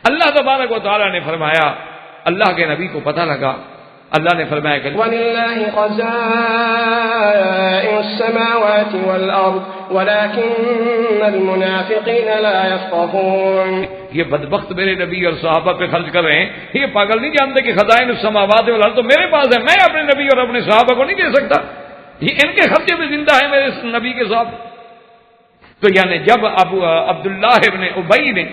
اللہ تبارک و تعالیٰ نے فرمایا اللہ کے نبی کو پتہ لگا، اللہ نے فرمایا کہ وَلِلَّهِ خَزَائِنُ السَّمَاوَاتِ وَالْأَرْضِ وَلَكِنَّ الْمُنَافِقِينَ لَا يَفْقَهُونَ. یہ بدبخت میرے نبی اور صحابہ پہ خرچ کر رہے ہیں، یہ پاگل نہیں جانتے کہ خزائن السماوات والارض تو میرے پاس ہے، میں اپنے نبی اور اپنے صحابہ کو نہیں دے سکتا، یہ ان کے خرچے میں زندہ ہے میرے نبی کے ساتھ. تو یعنی جب عبداللہ ابن ابی نے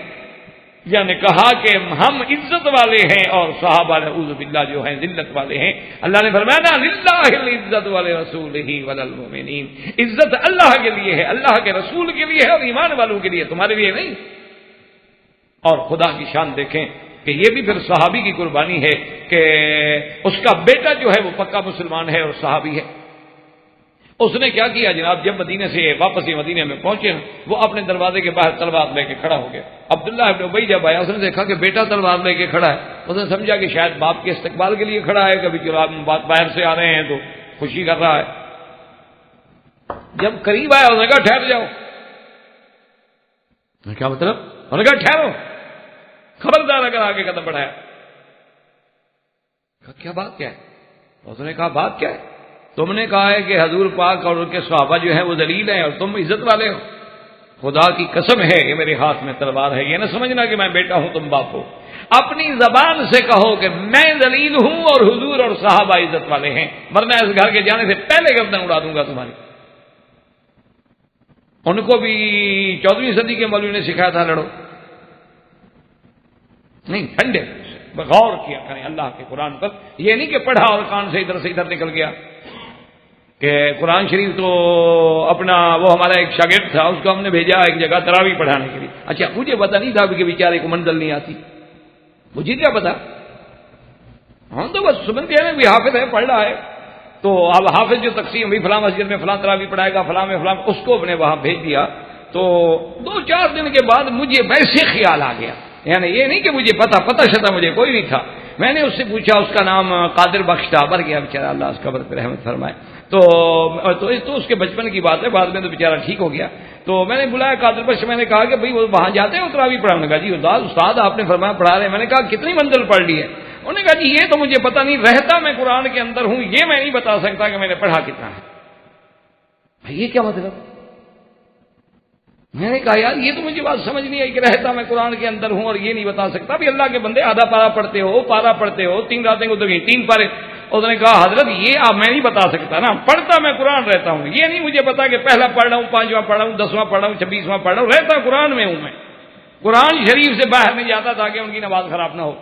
یعنی کہا کہ ہم عزت والے ہیں اور صحابہ نعوذ باللہ جو ہیں ذلت والے ہیں، اللہ نے فرمایا نا للہ العزت ولرسولہ وللمؤمنین، عزت اللہ کے لیے ہے، اللہ کے رسول کے لیے ہے اور ایمان والوں کے لیے، تمہارے لیے نہیں. اور خدا کی شان دیکھیں کہ یہ بھی پھر صحابی کی قربانی ہے کہ اس کا بیٹا جو ہے وہ پکا مسلمان ہے اور صحابی ہے. اس نے کیا کیا جناب، جب مدینے سے واپس مدینے میں پہنچے وہ اپنے دروازے کے باہر تلوار لے کے کھڑا ہو گیا. عبداللہ ابن ابی جب آیا اس نے دیکھا کہ بیٹا تلوار لے کے کھڑا ہے، اس نے سمجھا کہ شاید باپ کے استقبال کے لیے کھڑا ہے، کبھی باہر سے آ رہے ہیں تو خوشی کر رہا ہے. جب قریب آیا اس نے کہا ٹھہر جاؤ. کیا مطلب؟ انہوں نے کہا ٹھہرو، خبردار اگر آگے قدم بڑھایا. کیا بات کیا ہے؟ اس نے کہا بات کیا ہے؟ تم نے کہا ہے کہ حضور پاک اور ان کے صحابہ جو ہیں وہ ذلیل ہیں اور تم عزت والے ہو. خدا کی قسم ہے کہ میرے ہاتھ میں تلوار ہے، یہ نہ سمجھنا کہ میں بیٹا ہوں تم باپ ہو. اپنی زبان سے کہو کہ میں ذلیل ہوں اور حضور اور صحابہ عزت والے ہیں، ورنہ اس گھر کے جانے سے پہلے گردن اڑا دوں گا تمہاری. ان کو بھی 14ویں صدی کے مولوی نے سکھایا تھا لڑو نہیں، ٹھنڈے غور کیا کریں اللہ کے قرآن پر. یہ نہیں کہ پڑھا اور کان سے ادھر نکل گیا کہ قرآن شریف تو اپنا وہ ہمارا ایک شاگرد تھا اس کو ہم نے بھیجا ایک جگہ تراویح پڑھانے کے لیے. اچھا مجھے پتا نہیں تھا کہ بیچارے کو منزل نہیں آتی، مجھے کیا پتا، ہم تو بس سنتے ہیں بھی حافظ ہے پڑھ رہا ہے تو اب حافظ جو تقسیم بھی فلاں مسجد میں فلاں تراویح پڑھائے گا فلاں میں فلاں، اس کو اپنے وہاں بھیج دیا. تو 2-4 دن کے بعد مجھے ویسے خیال آ گیا، یعنی یہ نہیں کہ مجھے پتہ شتا مجھے کوئی نہیں تھا. میں نے اس سے پوچھا، اس کا نام قادر بخش تھا، مر گیا بیچارہ، اللہ اس قبر پہ رحمت فرمائے. تو اس کے بچپن کی بات ہے، بعد میں تو بیچارہ ٹھیک ہو گیا. تو میں نے بلایا قادر بخش، میں نے کہا کہ بھائی وہ وہاں جاتے ہیں تراویح پڑھانے کا. جی استاد آپ نے فرمایا پڑھا رہے ہیں. میں نے کہا کتنی منزل پڑھ لی ہے؟ انہوں نے کہا جی یہ تو مجھے پتہ نہیں، رہتا میں قرآن کے اندر ہوں، یہ میں نہیں بتا سکتا کہ میں نے پڑھا کتنا ہے. یہ کیا مطلب؟ میں نے کہا یار یہ تو مجھے بات سمجھ نہیں آئی کہ رہتا میں قرآن کے اندر ہوں اور یہ نہیں بتا سکتا. بھی اللہ کے بندے آدھا پارا پڑھتے ہو، پارا پڑھتے ہو، 3 راتیں گزر گئی 3 پارے. اس نے کہا حضرت یہ آپ میں نہیں بتا سکتا نا، پڑھتا میں قرآن رہتا ہوں، یہ نہیں مجھے پتا کہ پہلا پڑھ رہا ہوں، 5واں پڑھ رہا ہوں، 10واں پڑھ رہا ہوں، 26واں پڑھ رہا ہوں، رہتا قرآن میں ہوں. میں قرآن شریف سے باہر نہیں جاتا تاکہ ان کی نماز خراب نہ ہو،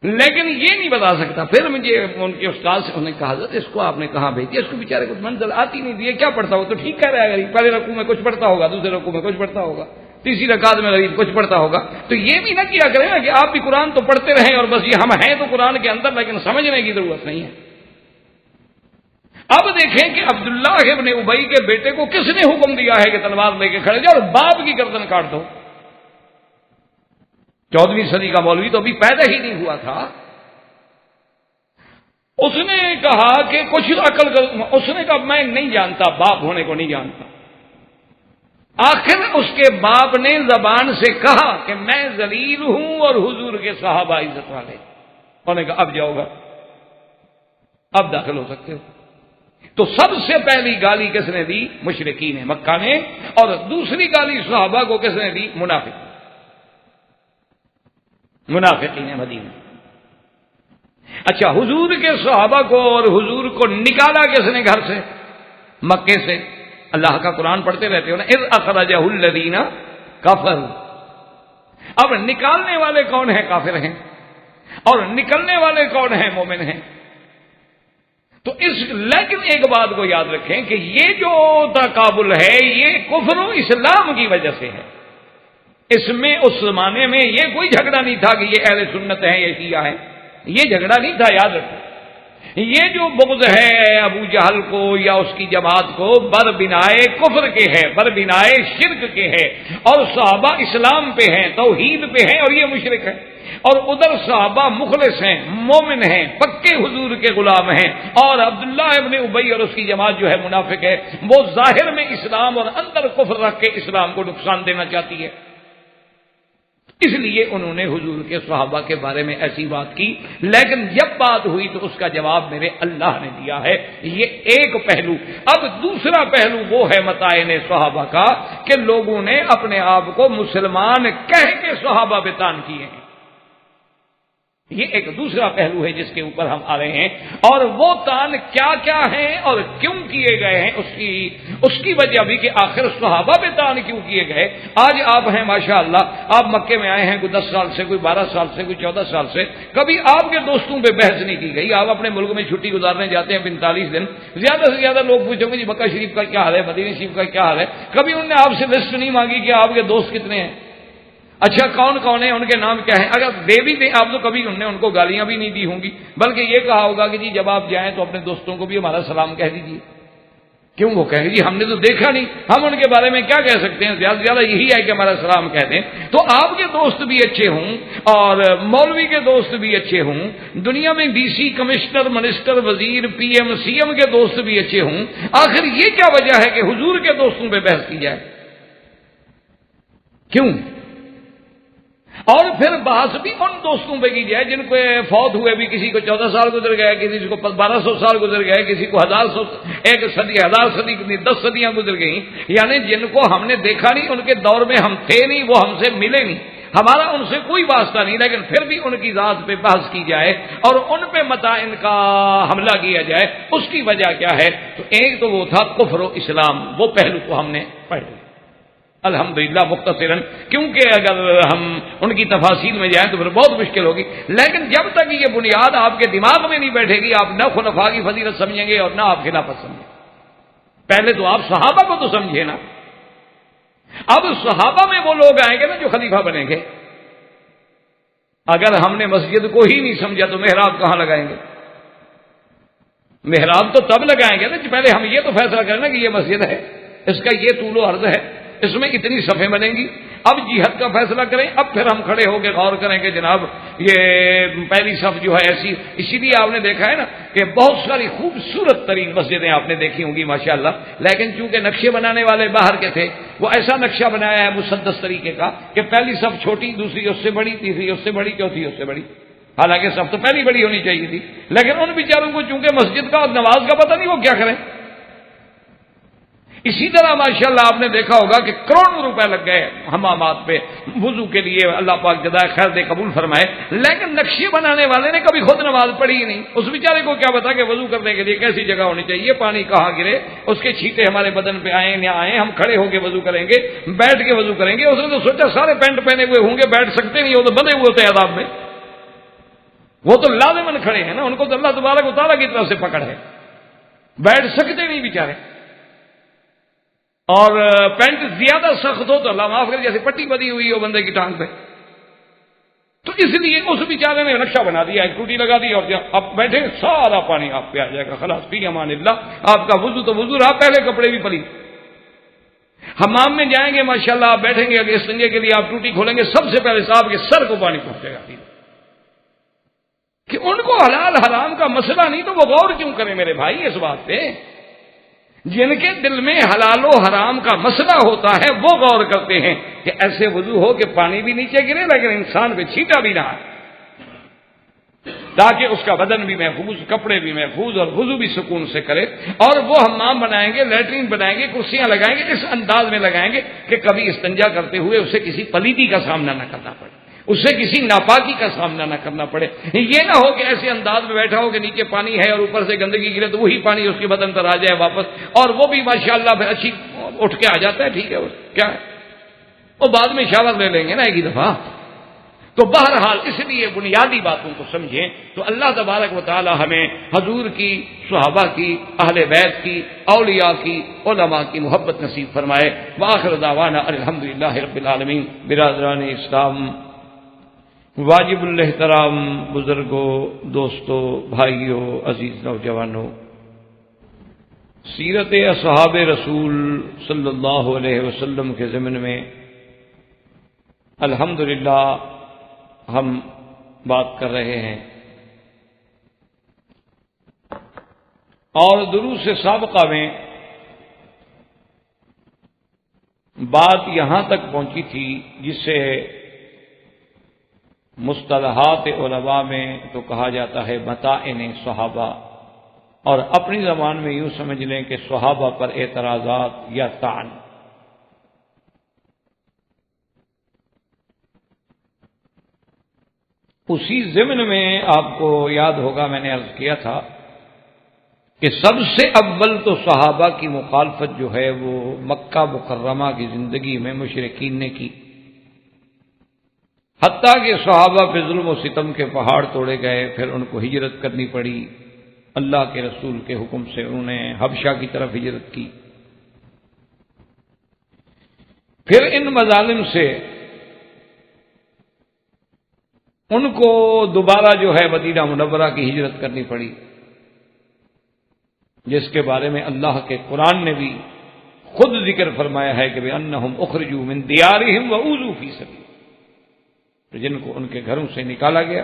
لیکن یہ نہیں بتا سکتا. پھر مجھے ان کے استاد سے انہوں نے کہا حضرت اس کو آپ نے کہاں بھیج دیا، اس کو بیچارے کو منزل آتی نہیں دی، کیا پڑھتا ہو؟ تو ٹھیک کہہ رہا ہے غریب، پہلے رکوع میں کچھ پڑھتا ہوگا، دوسرے رکوع میں کچھ پڑھتا ہوگا، تیسری رکعت میں غریب کچھ پڑھتا ہوگا. تو یہ بھی نہ کیا کریں نا کہ آپ بھی قرآن تو پڑھتے رہیں اور بس یہ ہم ہیں تو قرآن کے اندر، لیکن سمجھنے کی ضرورت نہیں ہے. اب دیکھیں کہ عبداللہ ابن ابی کے بیٹے کو کس نے حکم دیا ہے کہ تلوار لے کے کھڑے جاؤ اور باپ کی گردن کاٹ دو. 14ویں صدی کا مولوی تو ابھی پیدا ہی نہیں ہوا تھا. اس نے کہا کہ کچھ عقل کر، اس نے کہا میں نہیں جانتا، باپ ہونے کو نہیں جانتا. آخر اس کے باپ نے زبان سے کہا کہ میں ذلیل ہوں اور حضور کے صحابہ عزت والے. انہوں نے کہا اب جاؤ گا، اب داخل ہو سکتے ہو. تو سب سے پہلی گالی کس نے دی؟ مشرکین مکہ نے، اور دوسری گالی صحابہ کو کس نے دی؟ منافقین مدینہ. اچھا حضور کے صحابہ کو اور حضور کو نکالا کس نے گھر سے؟ مکے سے. اللہ کا قرآن پڑھتے رہتے ہو نا، اذ اخرجہ الذین کفروا. اب نکالنے والے کون ہیں؟ کافر ہیں، اور نکلنے والے کون ہیں؟ مومن ہیں. تو لیکن ایک بات کو یاد رکھیں کہ یہ جو تقابل ہے یہ کفر و اسلام کی وجہ سے ہے. اس میں اس زمانے میں یہ کوئی جھگڑا نہیں تھا کہ یہ اہل سنت ہیں یہ شیعہ ہیں، یہ جھگڑا نہیں تھا. یاد رکھو یہ جو بغض ہے ابو جہل کو یا اس کی جماعت کو بربنائے کفر کے ہے، بربنائے شرک کے ہے، اور صحابہ اسلام پہ ہیں، توحید پہ ہیں، اور یہ مشرک ہے. اور ادھر صحابہ مخلص ہیں، مومن ہیں، پکے حضور کے غلام ہیں، اور عبداللہ ابن ابی اور اس کی جماعت جو ہے منافق ہے، وہ ظاہر میں اسلام اور اندر کفر رکھ کے اسلام کو نقصان دینا چاہتی ہے. اس لیے انہوں نے حضور کے صحابہ کے بارے میں ایسی بات کی، لیکن جب بات ہوئی تو اس کا جواب میرے اللہ نے دیا ہے۔ یہ ایک پہلو۔ اب دوسرا پہلو وہ ہے متاعن صحابہ کا کہ لوگوں نے اپنے آپ کو مسلمان کہہ کے صحابہ پہ طعن کیے ہیں۔ یہ ایک دوسرا پہلو ہے جس کے اوپر ہم آ رہے ہیں، اور وہ طعن کیا کیا ہیں اور کیوں کیے گئے ہیں، اس کی وجہ بھی کہ آخر صحابہ پہ طعن کیوں کیے گئے۔ آج آپ ہیں ماشاءاللہ، آپ مکے میں آئے ہیں کوئی 10 سال سے، کوئی 12 سال سے، کوئی 14 سال سے، کبھی آپ کے دوستوں پہ بحث نہیں کی گئی۔ آپ اپنے ملک میں چھٹی گزارنے جاتے ہیں 45 دن، زیادہ سے زیادہ لوگ پوچھیں گے جی مکہ شریف کا کیا حال ہے، مدینہ شریف کا کیا حال ہے، کبھی انہوں نے آپ سے لسٹ نہیں مانگی کہ آپ کے دوست کتنے ہیں، اچھا کون کون ہیں، ان کے نام کیا ہیں۔ اگر دے بھی دیں آپ تو کبھی انہوں نے ان کو گالیاں بھی نہیں دی ہوں گی، بلکہ یہ کہا ہوگا کہ جی جب آپ جائیں تو اپنے دوستوں کو بھی ہمارا سلام کہہ دیجیے۔ کیوں؟ وہ کہیں جی ہم نے تو دیکھا نہیں، ہم ان کے بارے میں کیا کہہ سکتے ہیں، زیادہ سے زیادہ یہی ہے کہ ہمارا سلام کہہ دیں۔ تو آپ کے دوست بھی اچھے ہوں اور مولوی کے دوست بھی اچھے ہوں، دنیا میں ڈی سی، کمشنر، منسٹر، وزیر، پی ایم، سی ایم کے دوست بھی اچھے ہوں، آخر یہ کیا وجہ ہے کہ حضور کے دوستوں پہ بحث کی جائے؟ کیوں؟ اور پھر بحث بھی ان دوستوں پہ کی جائے جن کو فوت ہوئے بھی، کسی کو 14 سال گزر گئے، کسی کو 1200 سال گزر گئے، کسی کو 1000 صدی 10 صدیاں گزر گئیں، یعنی جن کو ہم نے دیکھا نہیں، ان کے دور میں ہم تھے نہیں، وہ ہم سے ملے نہیں، ہمارا ان سے کوئی واسطہ نہیں، لیکن پھر بھی ان کی ذات پہ بحث کی جائے اور ان پہ متاعن کا حملہ کیا جائے۔ اس کی وجہ کیا ہے؟ تو ایک تو وہ تھا کفر و اسلام، وہ پہلو کو ہم نے پڑھ لیا الحمدللہ مختصراً، کیونکہ اگر ہم ان کی تفاصیل میں جائیں تو پھر بہت مشکل ہوگی، لیکن جب تک یہ بنیاد آپ کے دماغ میں نہیں بیٹھے گی آپ نہ خلفاء کی فضیلت سمجھیں گے اور نہ آپ خلافت سمجھیں۔ پہلے تو آپ صحابہ کو تو سمجھے نا، اب صحابہ میں وہ لوگ آئیں گے نا جو خلیفہ بنیں گے۔ اگر ہم نے مسجد کو ہی نہیں سمجھا تو محراب کہاں لگائیں گے؟ محراب تو تب لگائیں گے نا کہ پہلے ہم یہ تو فیصلہ کریں نا کہ یہ مسجد ہے، اس کا یہ طول و عرض ہے، اس میں اتنی صفیں بنیں گی، اب جہت کا فیصلہ کریں، اب پھر ہم کھڑے ہو کے غور کریں کہ جناب یہ پہلی صف جو ہے ایسی۔ اسی لیے آپ نے دیکھا ہے نا کہ بہت ساری خوبصورت ترین مسجدیں آپ نے دیکھی ہوں گی ماشاءاللہ، لیکن چونکہ نقشے بنانے والے باہر کے تھے، وہ ایسا نقشہ بنایا ہے مسدس طریقے کا کہ پہلی صف چھوٹی، دوسری اس سے بڑی، تیسری اس سے بڑی، چوتھی اس سے بڑی، حالانکہ صف تو پہلی بڑی ہونی چاہیے تھی، لیکن ان بیچاروں کو چونکہ مسجد کا اور نماز کا پتہ نہیں، وہ کیا کریں۔ اسی طرح ماشاءاللہ آپ نے دیکھا ہوگا کہ کروڑوں روپے لگ گئے حمامات پہ وضو کے لیے، اللہ پاک جزائے خیر دے قبول فرمائے، لیکن نقشے بنانے والے نے کبھی خود نماز پڑھی ہی نہیں۔ اس بیچارے کو کیا پتا کہ وضو کرنے کے لیے کیسی جگہ ہونی چاہیے، پانی کہاں گرے، اس کے چھینٹے ہمارے بدن پہ آئیں نہ آئیں، ہم کھڑے ہو کے وضو کریں گے، بیٹھ کے وضو کریں گے۔ اس نے تو سوچا سارے پینٹ پہنے ہوئے ہوں گے، بیٹھ سکتے نہیں، وہ تو بندے ہوئے ہوتے ہیں عذاب میں، وہ تو لازماً کھڑے ہیں نا، ان کو تو اللہ تبارک و تعالیٰ کی طرف سے پکڑ ہے، بیٹھ سکتے نہیں بیچارے۔ اور پینٹ زیادہ سخت ہو تو اللہ معاف کرے جیسے پٹی بندھی ہوئی ہو بندے کی ٹانگ پہ، تو اس لیے اس بیچارے نے نقشہ بنا دیا، ایک ٹوٹی لگا دی اور آپ بیٹھے سارا پانی آپ پہ آ جائے گا، خلاص فی امان اللہ، آپ کا وضو تو وضو رہا، پہلے کپڑے بھی پلی۔ حمام میں جائیں گے ماشاءاللہ، آپ بیٹھیں گے اگلے استنجے کے لیے، آپ ٹوٹی کھولیں گے، سب سے پہلے صاحب کے سر کو پانی پہنچے گا، کہ ان کو حلال حرام کا مسئلہ نہیں تو وہ غور کیوں کریں میرے بھائی اس بات پہ؟ جن کے دل میں حلال و حرام کا مسئلہ ہوتا ہے وہ غور کرتے ہیں کہ ایسے وضو ہو کہ پانی بھی نیچے گرے لیکن انسان پہ چھینٹا بھی نہ آئے، تاکہ اس کا بدن بھی محفوظ، کپڑے بھی محفوظ اور وضو بھی سکون سے کرے۔ اور وہ حمام بنائیں گے، لیٹرین بنائیں گے، کرسیاں لگائیں گے، اس انداز میں لگائیں گے کہ کبھی استنجا کرتے ہوئے اسے کسی پلیدی کا سامنا نہ کرنا پڑے، اسے کسی ناپاکی کا سامنا نہ کرنا پڑے۔ یہ نہ ہو کہ ایسے انداز میں بیٹھا ہو کہ نیچے پانی ہے اور اوپر سے گندگی گرے تو وہی پانی اس کے بدن پر آ جائے واپس، اور وہ بھی ماشاءاللہ پھر اچھی اٹھ کے آ جاتا ہے، ٹھیک ہے کیا ہے، وہ بعد میں شاور لے لیں گے نا ایک ہی دفعہ۔ تو بہرحال اس لیے بنیادی باتوں کو سمجھیں تو اللہ تبارک و تعالی ہمیں حضور کی، صحابہ کی، اہل بیت کی، اولیاء کی، علماء کی محبت نصیب فرمائے۔ وآخر دعوانا الحمدللہ رب العالمین۔ برادران اسلام، واجب الاحترام بزرگوں، دوستوں، بھائیوں، عزیز نوجوانوں، سیرت اصحاب رسول صلی اللہ علیہ وسلم کے ضمن میں الحمدللہ ہم بات کر رہے ہیں، اور دروس سابقہ میں بات یہاں تک پہنچی تھی جس سے مصطلحات علماء میں تو کہا جاتا ہے مطائن صحابہ، اور اپنی زبان میں یوں سمجھ لیں کہ صحابہ پر اعتراضات یا طعن۔ اسی ضمن میں آپ کو یاد ہوگا میں نے عرض کیا تھا کہ سب سے اول تو صحابہ کی مخالفت جو ہے وہ مکہ مکرمہ کی زندگی میں مشرکین نے کی، حتیٰ کہ صحابہ پہ ظلم و ستم کے پہاڑ توڑے گئے، پھر ان کو ہجرت کرنی پڑی، اللہ کے رسول کے حکم سے انہوں نے حبشہ کی طرف ہجرت کی۔ پھر ان مظالم سے ان کو دوبارہ جو ہے مدینہ منورہ کی ہجرت کرنی پڑی، جس کے بارے میں اللہ کے قرآن نے بھی خود ذکر فرمایا ہے کہ بِأَنَّهُمْ أُخْرِجُوا مِنْ دِيَارِهِمْ وَأُوذُوا فِي سَبِيلِي، جن کو ان کے گھروں سے نکالا گیا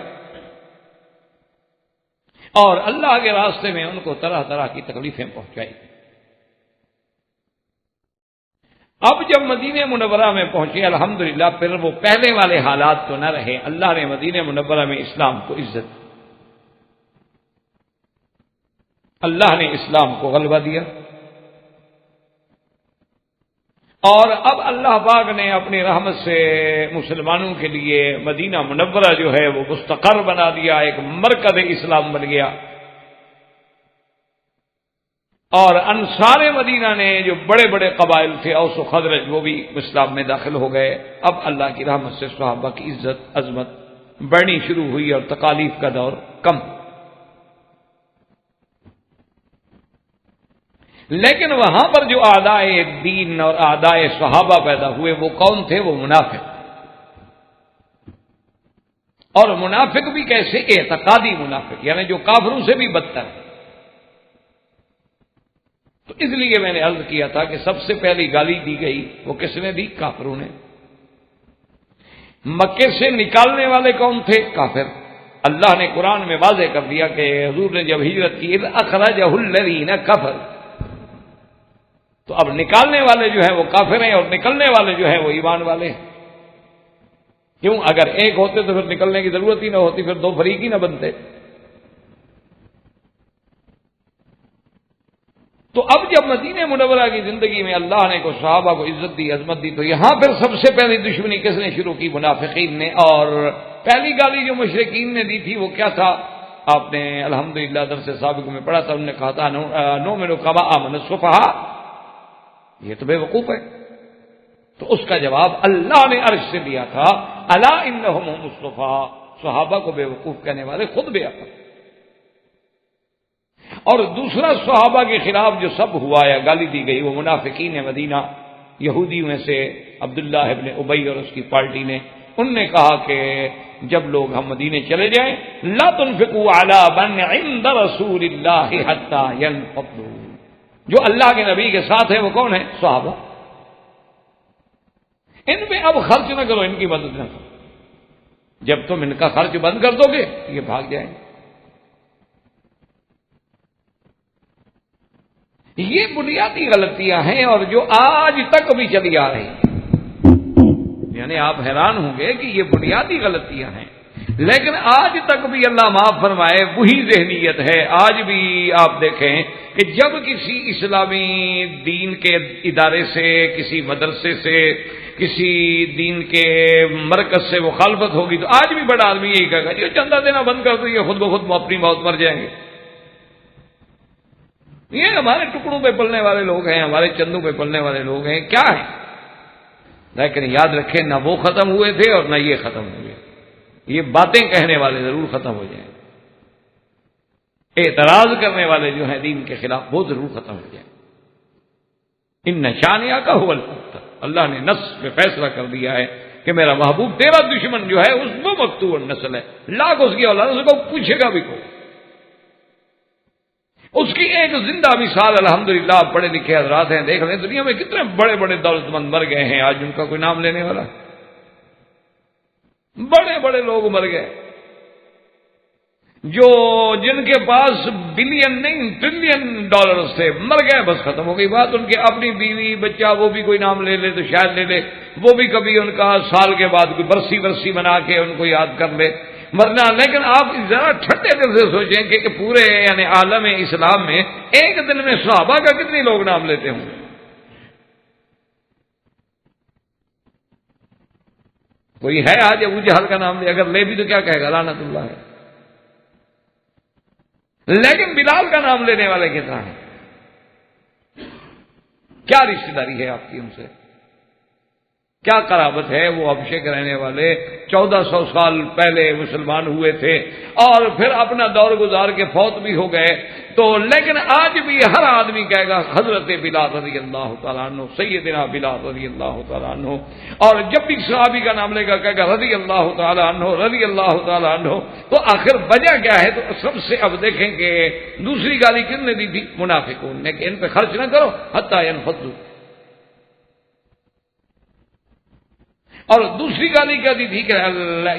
اور اللہ کے راستے میں ان کو طرح طرح کی تکلیفیں پہنچائی۔ اب جب مدینہ منورہ میں پہنچے الحمدللہ، پھر وہ پہلے والے حالات تو نہ رہے، اللہ نے مدینہ منورہ میں اسلام کو عزت دی، اللہ نے اسلام کو غلبہ دیا، اور اب اللہ پاک نے اپنی رحمت سے مسلمانوں کے لیے مدینہ منورہ جو ہے وہ مستقر بنا دیا، ایک مرکز اسلام بن گیا، اور انصار مدینہ نے جو بڑے بڑے قبائل تھے اوس و خزرج، وہ بھی اسلام میں داخل ہو گئے۔ اب اللہ کی رحمت سے صحابہ کی عزت عظمت بڑھنی شروع ہوئی اور تکالیف کا دور کم۔ لیکن وہاں پر جو اعدائے دین اور اعدائے صحابہ پیدا ہوئے وہ کون تھے؟ وہ منافق، اور منافق بھی کیسے؟ اعتقادی منافق، یعنی جو کافروں سے بھی بدتر ہے۔ تو اس لیے میں نے عرض کیا تھا کہ سب سے پہلی گالی دی گئی وہ کس نے دی؟ کافروں نے۔ مکے سے نکالنے والے کون تھے؟ کافر۔ اللہ نے قرآن میں واضح کر دیا کہ حضور نے جب ہجرت کی اذ اخرجہ الذین کفروا، تو اب نکالنے والے جو ہیں وہ کافر ہیں اور نکلنے والے جو ہیں وہ ایمان والے ہیں۔ کیوں؟ اگر ایک ہوتے تو پھر نکلنے کی ضرورت ہی نہ ہوتی، پھر دو فریق ہی نہ بنتے۔ تو اب جب مدینہ منورہ کی زندگی میں اللہ نے کو صحابہ کو عزت دی، عظمت دی، تو یہاں پھر سب سے پہلی دشمنی کس نے شروع کی؟ منافقین نے۔ اور پہلی گالی جو مشرکین نے دی تھی وہ کیا تھا؟ آپ نے الحمدللہ درس سابق میں پڑھا تھا، انہوں نے کہا تھا نؤمن کما آمن السفہاء، یہ تو بے وقوف ہے۔ تو اس کا جواب اللہ نے عرش سے دیا تھا، الا انہم هم السفہاء، صحابہ کو بے وقوف کہنے والے خود بے عقل۔ اور دوسرا صحابہ کے خلاف جو سب ہوا یا گالی دی گئی وہ منافقین مدینہ، یہودیوں میں سے عبداللہ ابن ابی اور اس کی پارٹی نے، انہوں نے کہا کہ جب لوگ ہم مدینے چلے جائیں لا تنفقوا علی من عند رسول اللہ حتی ينفضوا، جو اللہ کے نبی کے ساتھ ہے وہ کون ہے؟ صحابہ۔ ان پہ اب خرچ نہ کرو، ان کی مدد نہ کرو، جب تم ان کا خرچ بند کر دو گے یہ بھاگ جائیں گے۔ یہ بنیادی غلطیاں ہیں اور جو آج تک بھی چلی آ رہی ہیں، یعنی آپ حیران ہوں گے کہ یہ بنیادی غلطیاں ہیں، لیکن آج تک بھی اللہ معاف فرمائے وہی ذہنیت ہے۔ آج بھی آپ دیکھیں کہ جب کسی اسلامی دین کے ادارے سے، کسی مدرسے سے، کسی دین کے مرکز سے مخالفت ہوگی تو آج بھی بڑا آدمی یہی کہے گا یہ چندہ دینا بند کر دو، یہ خود بخود اپنی موت مر جائیں گے، یہ ہمارے ٹکڑوں پہ پلنے والے لوگ ہیں، ہمارے چندوں پہ پلنے والے لوگ ہیں، کیا ہیں؟ لیکن یاد رکھیں نہ وہ ختم ہوئے تھے اور نہ یہ ختم ہوئے، یہ باتیں کہنے والے ضرور ختم ہو جائیں، اعتراض کرنے والے جو ہیں دین کے خلاف وہ ضرور ختم ہو جائیں۔ ان نشانیہ کا هو الابتر، اللہ نے نص میں فیصلہ کر دیا ہے کہ میرا محبوب تیرا دشمن جو ہے اس وہ مقتول نسل ہے، لاکھ اس کی اولاد اس کو پوچھے گا بھی کوئی۔ اس کی ایک زندہ مثال الحمدللہ آپ پڑھے لکھے حضرات ہیں، دیکھ لیں دنیا میں کتنے بڑے بڑے دولت مند مر گئے ہیں، آج ان کا کوئی نام لینے والا؟ بڑے بڑے لوگ مر گئے جو جن کے پاس بلین نہیں ٹریلین ڈالرز تھے، مر گئے، بس ختم ہو گئی بات. ان کے اپنی بیوی بچہ وہ بھی کوئی نام لے لے تو شاید لے لے، وہ بھی کبھی ان کا سال کے بعد کوئی برسی بنا کے ان کو یاد کر لے، مرنا. لیکن آپ ذرا ٹھنڈے دل سے سوچیں کہ پورے یعنی عالم اسلام میں ایک دن میں صحابہ کا کتنے لوگ نام لیتے ہوں. کوئی ہے آج ابو جہل کا نام لے، اگر لے بھی تو کیا کہے گا لعنت اللہ ہے. لیکن بلال کا نام لینے والے کتنا ہے؟ کیا رشتہ داری ہے آپ کی ان سے؟ کیا قرابت ہے؟ وہ حبشے کے رہنے والے 1400 سال پہلے مسلمان ہوئے تھے اور پھر اپنا دور گزار کے فوت بھی ہو گئے. تو لیکن آج بھی ہر آدمی کہے گا حضرت بلال رضی اللہ تعالیٰ عنہ، سیدنا بلال رضی اللہ تعالیٰ عنہ. اور جب بھی صحابی کا نام لے گا کہے گا رضی اللہ تعالیٰ عنہ، رضی اللہ تعالیٰ عنہ. تو آخر وجہ کیا ہے؟ تو سب سے اب دیکھیں کہ دوسری گالی کن نے دی تھی؟ منافقون نے، کہ ان پہ خرچ نہ کرو حتی ينفضوا. اور دوسری گالی کیا دی تھی کہ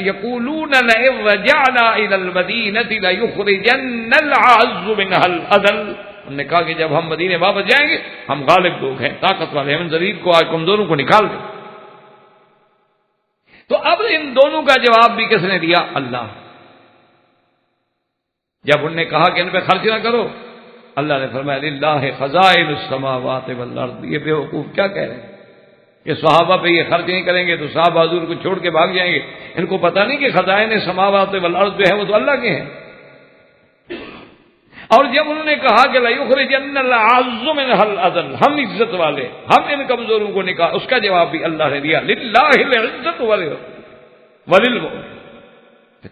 یقولون لئن رجعنا الى المدینہ لیخرجن العز منها الاذل. انہوں نے کہا کہ جب ہم مدینے واپس جائیں گے ہم غالب لوگ ہیں، طاقت والے، ہم ضعیف کو آج کمزوروں کو نکال دیں. تو اب ان دونوں کا جواب بھی کس نے دیا؟ اللہ. جب انہوں نے کہا کہ ان پہ خرچ نہ کرو، اللہ نے فرمایا للہ خزائن السماوات والارض. یہ بے وقوف کیا کہہ رہے ہیں کہ صحابہ پہ یہ خرچ نہیں کریں گے تو صحابہ حضور کو چھوڑ کے بھاگ جائیں گے. ان کو پتہ نہیں کہ خزائن سماوات والارض جو ہے وہ تو اللہ کے ہیں. اور جب انہوں نے کہا کہ لیخرجن العز منها الاذل، ہم عزت والے، ہم ان کمزوروں کو نکال، اس کا جواب بھی اللہ نے دیا للہ العزت وللمؤمنین.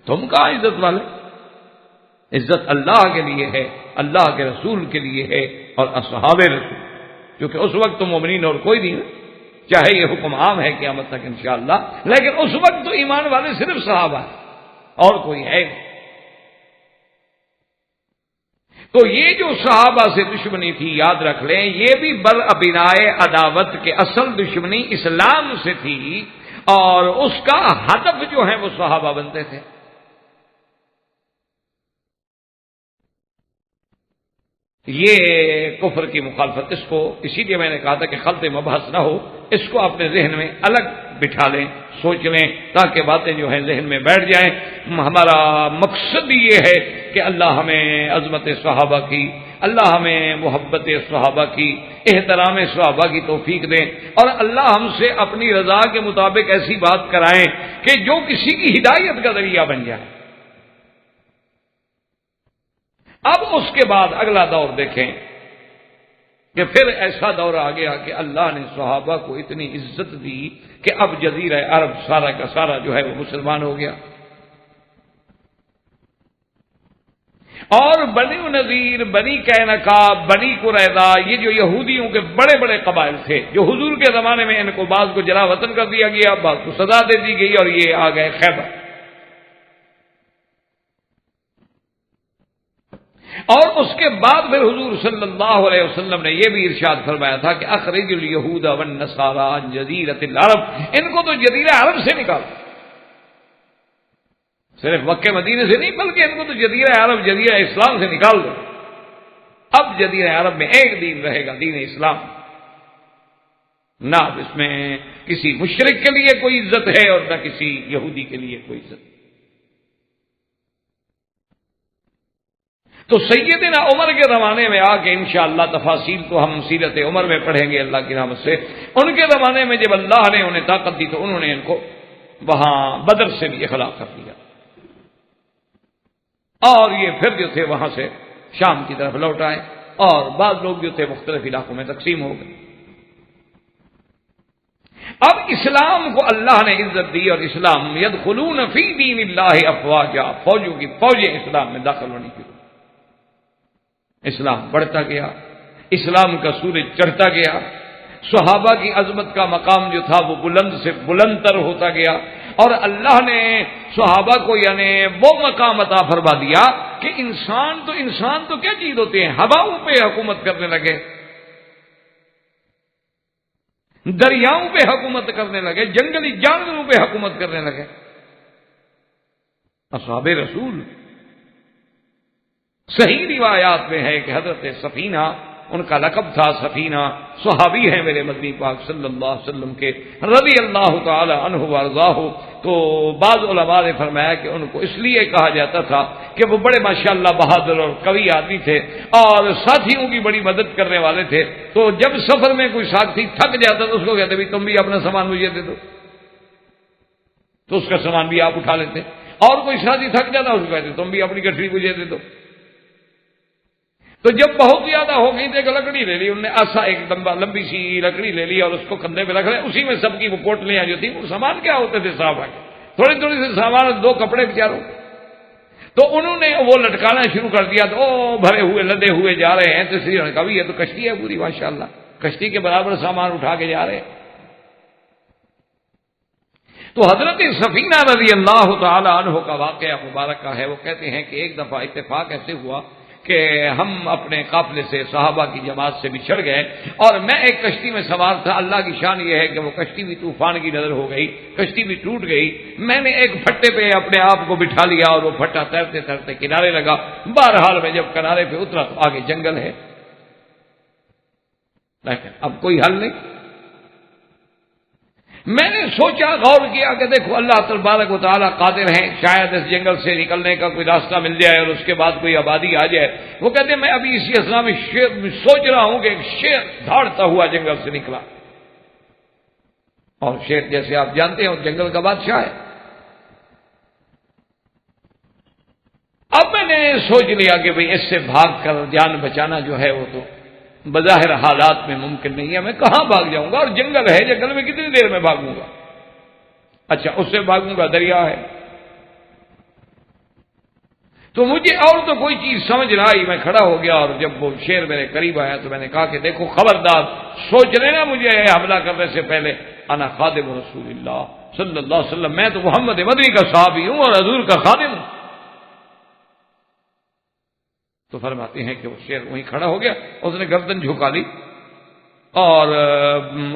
تم کہاں عزت والے؟ عزت اللہ کے لیے ہے، اللہ کے رسول کے لیے ہے اور اصحاب رسول، کیونکہ اس وقت تو مومنین اور کوئی نہیں، چاہے یہ حکم عام ہے قیامت تک انشاءاللہ، لیکن اس وقت تو ایمان والے صرف صحابہ اور کوئی ہے. تو یہ جو صحابہ سے دشمنی تھی یاد رکھ لیں، یہ بھی برابنائے عداوت کے اصل دشمنی اسلام سے تھی اور اس کا ہدف جو ہے وہ صحابہ بنتے تھے. یہ کفر کی مخالفت، اس کو اسی لیے میں نے کہا تھا کہ خلط مبحث نہ ہو، اس کو اپنے ذہن میں الگ بٹھا لیں، سوچ لیں، تاکہ باتیں جو ہیں ذہن میں بیٹھ جائیں. ہمارا مقصد یہ ہے کہ اللہ ہمیں عظمت صحابہ کی، اللہ ہمیں محبت صحابہ کی، احترام صحابہ کی توفیق دیں، اور اللہ ہم سے اپنی رضا کے مطابق ایسی بات کرائیں کہ جو کسی کی ہدایت کا ذریعہ بن جائے. اب اس کے بعد اگلا دور دیکھیں کہ پھر ایسا دور آ گیا کہ اللہ نے صحابہ کو اتنی عزت دی کہ اب جزیرہ عرب سارا کا سارا جو ہے وہ مسلمان ہو گیا. اور بنی نذیر، بنی قینقاع، بنی قریظہ، یہ جو یہودیوں کے بڑے بڑے قبائل تھے جو حضور کے زمانے میں ان کو بعض کو جلا وطن کر دیا گیا، بعض کو سزا دے دی گئی، اور یہ آ گئے خیبر. اور اس کے بعد پھر حضور صلی اللہ علیہ وسلم نے یہ بھی ارشاد فرمایا تھا کہ اخرج الیہود والنصارى عن جزیرۃ العرب، ان کو تو جزیرہ عرب سے نکال، صرف مکہ مدینے سے نہیں بلکہ ان کو تو جزیرہ عرب، جزیرہ اسلام سے نکال دو. اب جزیرہ عرب میں ایک دین رہے گا، دین اسلام. نہ اس میں کسی مشرک کے لیے کوئی عزت ہے اور نہ کسی یہودی کے لیے کوئی عزت. تو سیدنا عمر کے زمانے میں آ کے انشاءاللہ تفاصیل کو ہم سیرت عمر میں پڑھیں گے اللہ کی رحمت سے. ان کے زمانے میں جب اللہ نے انہیں طاقت دی تو انہوں نے ان کو وہاں بدر سے بھی اخلاق کر دیا، اور یہ پھر جو تھے وہاں سے شام کی طرف لوٹ آئے، اور بعض لوگ جو تھے مختلف علاقوں میں تقسیم ہو گئے. اب اسلام کو اللہ نے عزت دی، اور اسلام یدخلون فی دین اللہ افواجا، فوجوں کی فوجیں اسلام میں داخل ہونے کی. اسلام بڑھتا گیا، اسلام کا سورج چڑھتا گیا، صحابہ کی عظمت کا مقام جو تھا وہ بلند سے بلند تر ہوتا گیا، اور اللہ نے صحابہ کو یعنی وہ مقام عطا فرما دیا کہ انسان تو کیا چیز ہوتے ہیں، ہواؤں پہ حکومت کرنے لگے، دریاؤں پہ حکومت کرنے لگے، جنگلی جانوروں پہ حکومت کرنے لگے. اصحاب رسول صحیح روایات میں ہے کہ حضرت سفینہ، ان کا لقب تھا سفینہ، صحابی ہیں میرے مدنی پاک صلی اللہ علیہ وسلم کے رضی اللہ تعالی عنہ وارضاہ۔ تو بعض علماء نے فرمایا کہ ان کو اس لیے کہا جاتا تھا کہ وہ بڑے ماشاءاللہ بہادر اور قوی آدمی تھے اور ساتھیوں کی بڑی مدد کرنے والے تھے، تو جب سفر میں کوئی ساتھی تھک جاتا تو اس کو کہتے بھی تم بھی اپنا سامان مجھے دے دو، تو اس کا سامان بھی آپ اٹھا لیتے، اور کوئی ساتھی تھک جاتا اس کو کہتے تم بھی اپنی گٹھڑی مجھے دے دو۔ تو جب بہت زیادہ ہو گئی تو ایک لکڑی لے لی انہوں نے، ایسا ایک لمبی سی لکڑی لے لی اور اس کو کندھے پہ رکھ لیا، اسی میں سب کی وہ پوٹلیاں جو تھیں، وہ سامان کیا ہوتے تھے صاحب آگے تھوڑی تھوڑی سے سامان، 2 کپڑے بیچاروں، تو انہوں نے وہ لٹکانا شروع کر دیا، تو بھرے ہوئے لدے ہوئے جا رہے ہیں، تو اس لیے کبھی یہ تو کشتی ہے پوری ماشاءاللہ، کشتی کے برابر سامان اٹھا کے جا رہے ہیں۔ تو حضرت سفینہ رضی اللہ تعالی عنہ کا واقعہ مبارکہ ہے، وہ کہتے ہیں کہ ایک دفعہ اتفاق ایسے ہوا کہ ہم اپنے قافلے سے صحابہ کی جماعت سے بچھڑ گئے اور میں ایک کشتی میں سوار تھا۔ اللہ کی شان یہ ہے کہ وہ کشتی بھی طوفان کی نظر ہو گئی، کشتی بھی ٹوٹ گئی، میں نے ایک پھٹے پہ اپنے آپ کو بٹھا لیا اور وہ پھٹا تیرتے تیرتے کنارے لگا۔ بہرحال میں جب کنارے پہ اترا تو آگے جنگل ہے، لیکن اب کوئی حل نہیں۔ میں نے سوچا، غور کیا کہ دیکھو اللہ تبارک و تعالیٰ قادر ہیں، شاید اس جنگل سے نکلنے کا کوئی راستہ مل جائے اور اس کے بعد کوئی آبادی آ جائے۔ وہ کہتے ہیں میں ابھی اسی اثنا میں سوچ رہا ہوں کہ ایک شیر دھاڑتا ہوا جنگل سے نکلا، اور شیر جیسے آپ جانتے ہیں جنگل کا بادشاہ ہے۔ اب میں نے سوچ لیا کہ بھئی اس سے بھاگ کر جان بچانا جو ہے وہ تو بظاہر حالات میں ممکن نہیں ہے، میں کہاں بھاگ جاؤں گا، اور جنگل ہے، جنگل میں کتنی دیر میں بھاگوں گا؟ اچھا اس سے بھاگوں گا، دریا ہے۔ تو مجھے اور تو کوئی چیز سمجھ نہ آئی، میں کھڑا ہو گیا اور جب وہ شیر میرے قریب آیا تو میں نے کہا کہ دیکھو خبردار، سوچ لینا مجھے حملہ کرنے سے پہلے، انا خادم رسول اللہ صلی اللہ علیہ وسلم، میں تو محمد مدنی کا صحابی ہوں اور حضور کا خادم ہوں۔ تو فرماتے ہیں کہ وہ شیر وہیں کھڑا ہو گیا، اس نے گردن جھکا لی اور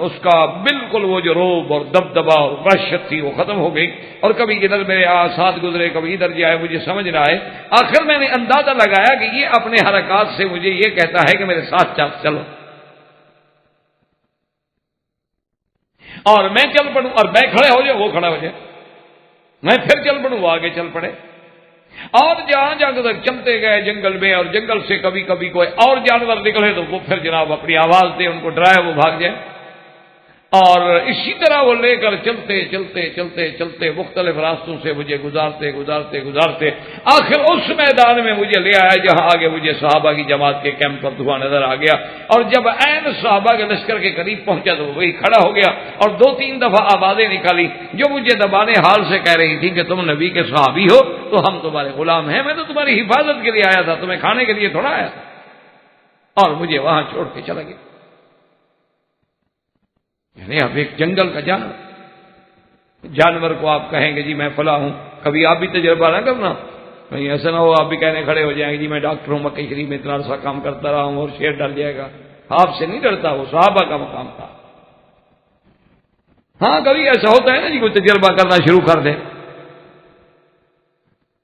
اس کا بالکل وہ جو روب اور دبدبا اور وحشت تھی وہ ختم ہو گئی، اور کبھی ادھر میرے ساتھ گزرے کبھی ادھر جائے، مجھے سمجھ نہ آئے۔ آخر میں نے اندازہ لگایا کہ یہ اپنے حرکات سے مجھے یہ کہتا ہے کہ میرے ساتھ چلو، اور میں چل پڑوں، اور میں کھڑے ہو جاؤں وہ کھڑا ہو جائے، میں پھر چل پڑوں وہ آگے چل پڑے، اور جہاں جا کر چلتے گئے جنگل میں، اور جنگل سے کبھی کبھی کوئی اور جانور نکلے تو وہ پھر جناب اپنی آواز دے، ان کو ڈرائے وہ بھاگ جائے، اور اسی طرح وہ لے کر چلتے چلتے چلتے چلتے مختلف راستوں سے مجھے گزارتے گزارتے گزارتے آخر اس میدان میں مجھے لے آیا جہاں آگے مجھے صحابہ کی جماعت کے کیمپ پر دھواں نظر آ گیا، اور جب عین صحابہ کے لشکر کے قریب پہنچا تو وہی کھڑا ہو گیا اور 2-3 دفعہ آوازیں نکالی جو مجھے دبانے حال سے کہہ رہی تھی کہ تم نبی کے صحابی ہو تو ہم تمہارے غلام ہیں، میں تو تمہاری حفاظت کے لیے آیا تھا، تمہیں کھانے کے لیے تھوڑا آیا تھا، اور مجھے وہاں چھوڑ کے چلا گیا۔ یعنی اب ایک جنگل کا جانور کو آپ کہیں گے جی میں فلاں ہوں، کبھی آپ بھی تجربہ نہ کرنا، کہیں ایسا نہ ہو آپ بھی کہنے کھڑے ہو جائیں گے جی میں ڈاکٹر ہوں، مکہ شریف میں اتنا عرصہ کام کرتا رہا ہوں اور شیر ڈر جائے گا۔ آپ سے نہیں ڈرتا، وہ صحابہ کا مقام تھا۔ ہاں کبھی ایسا ہوتا ہے نا جی کوئی تجربہ کرنا شروع کر دے،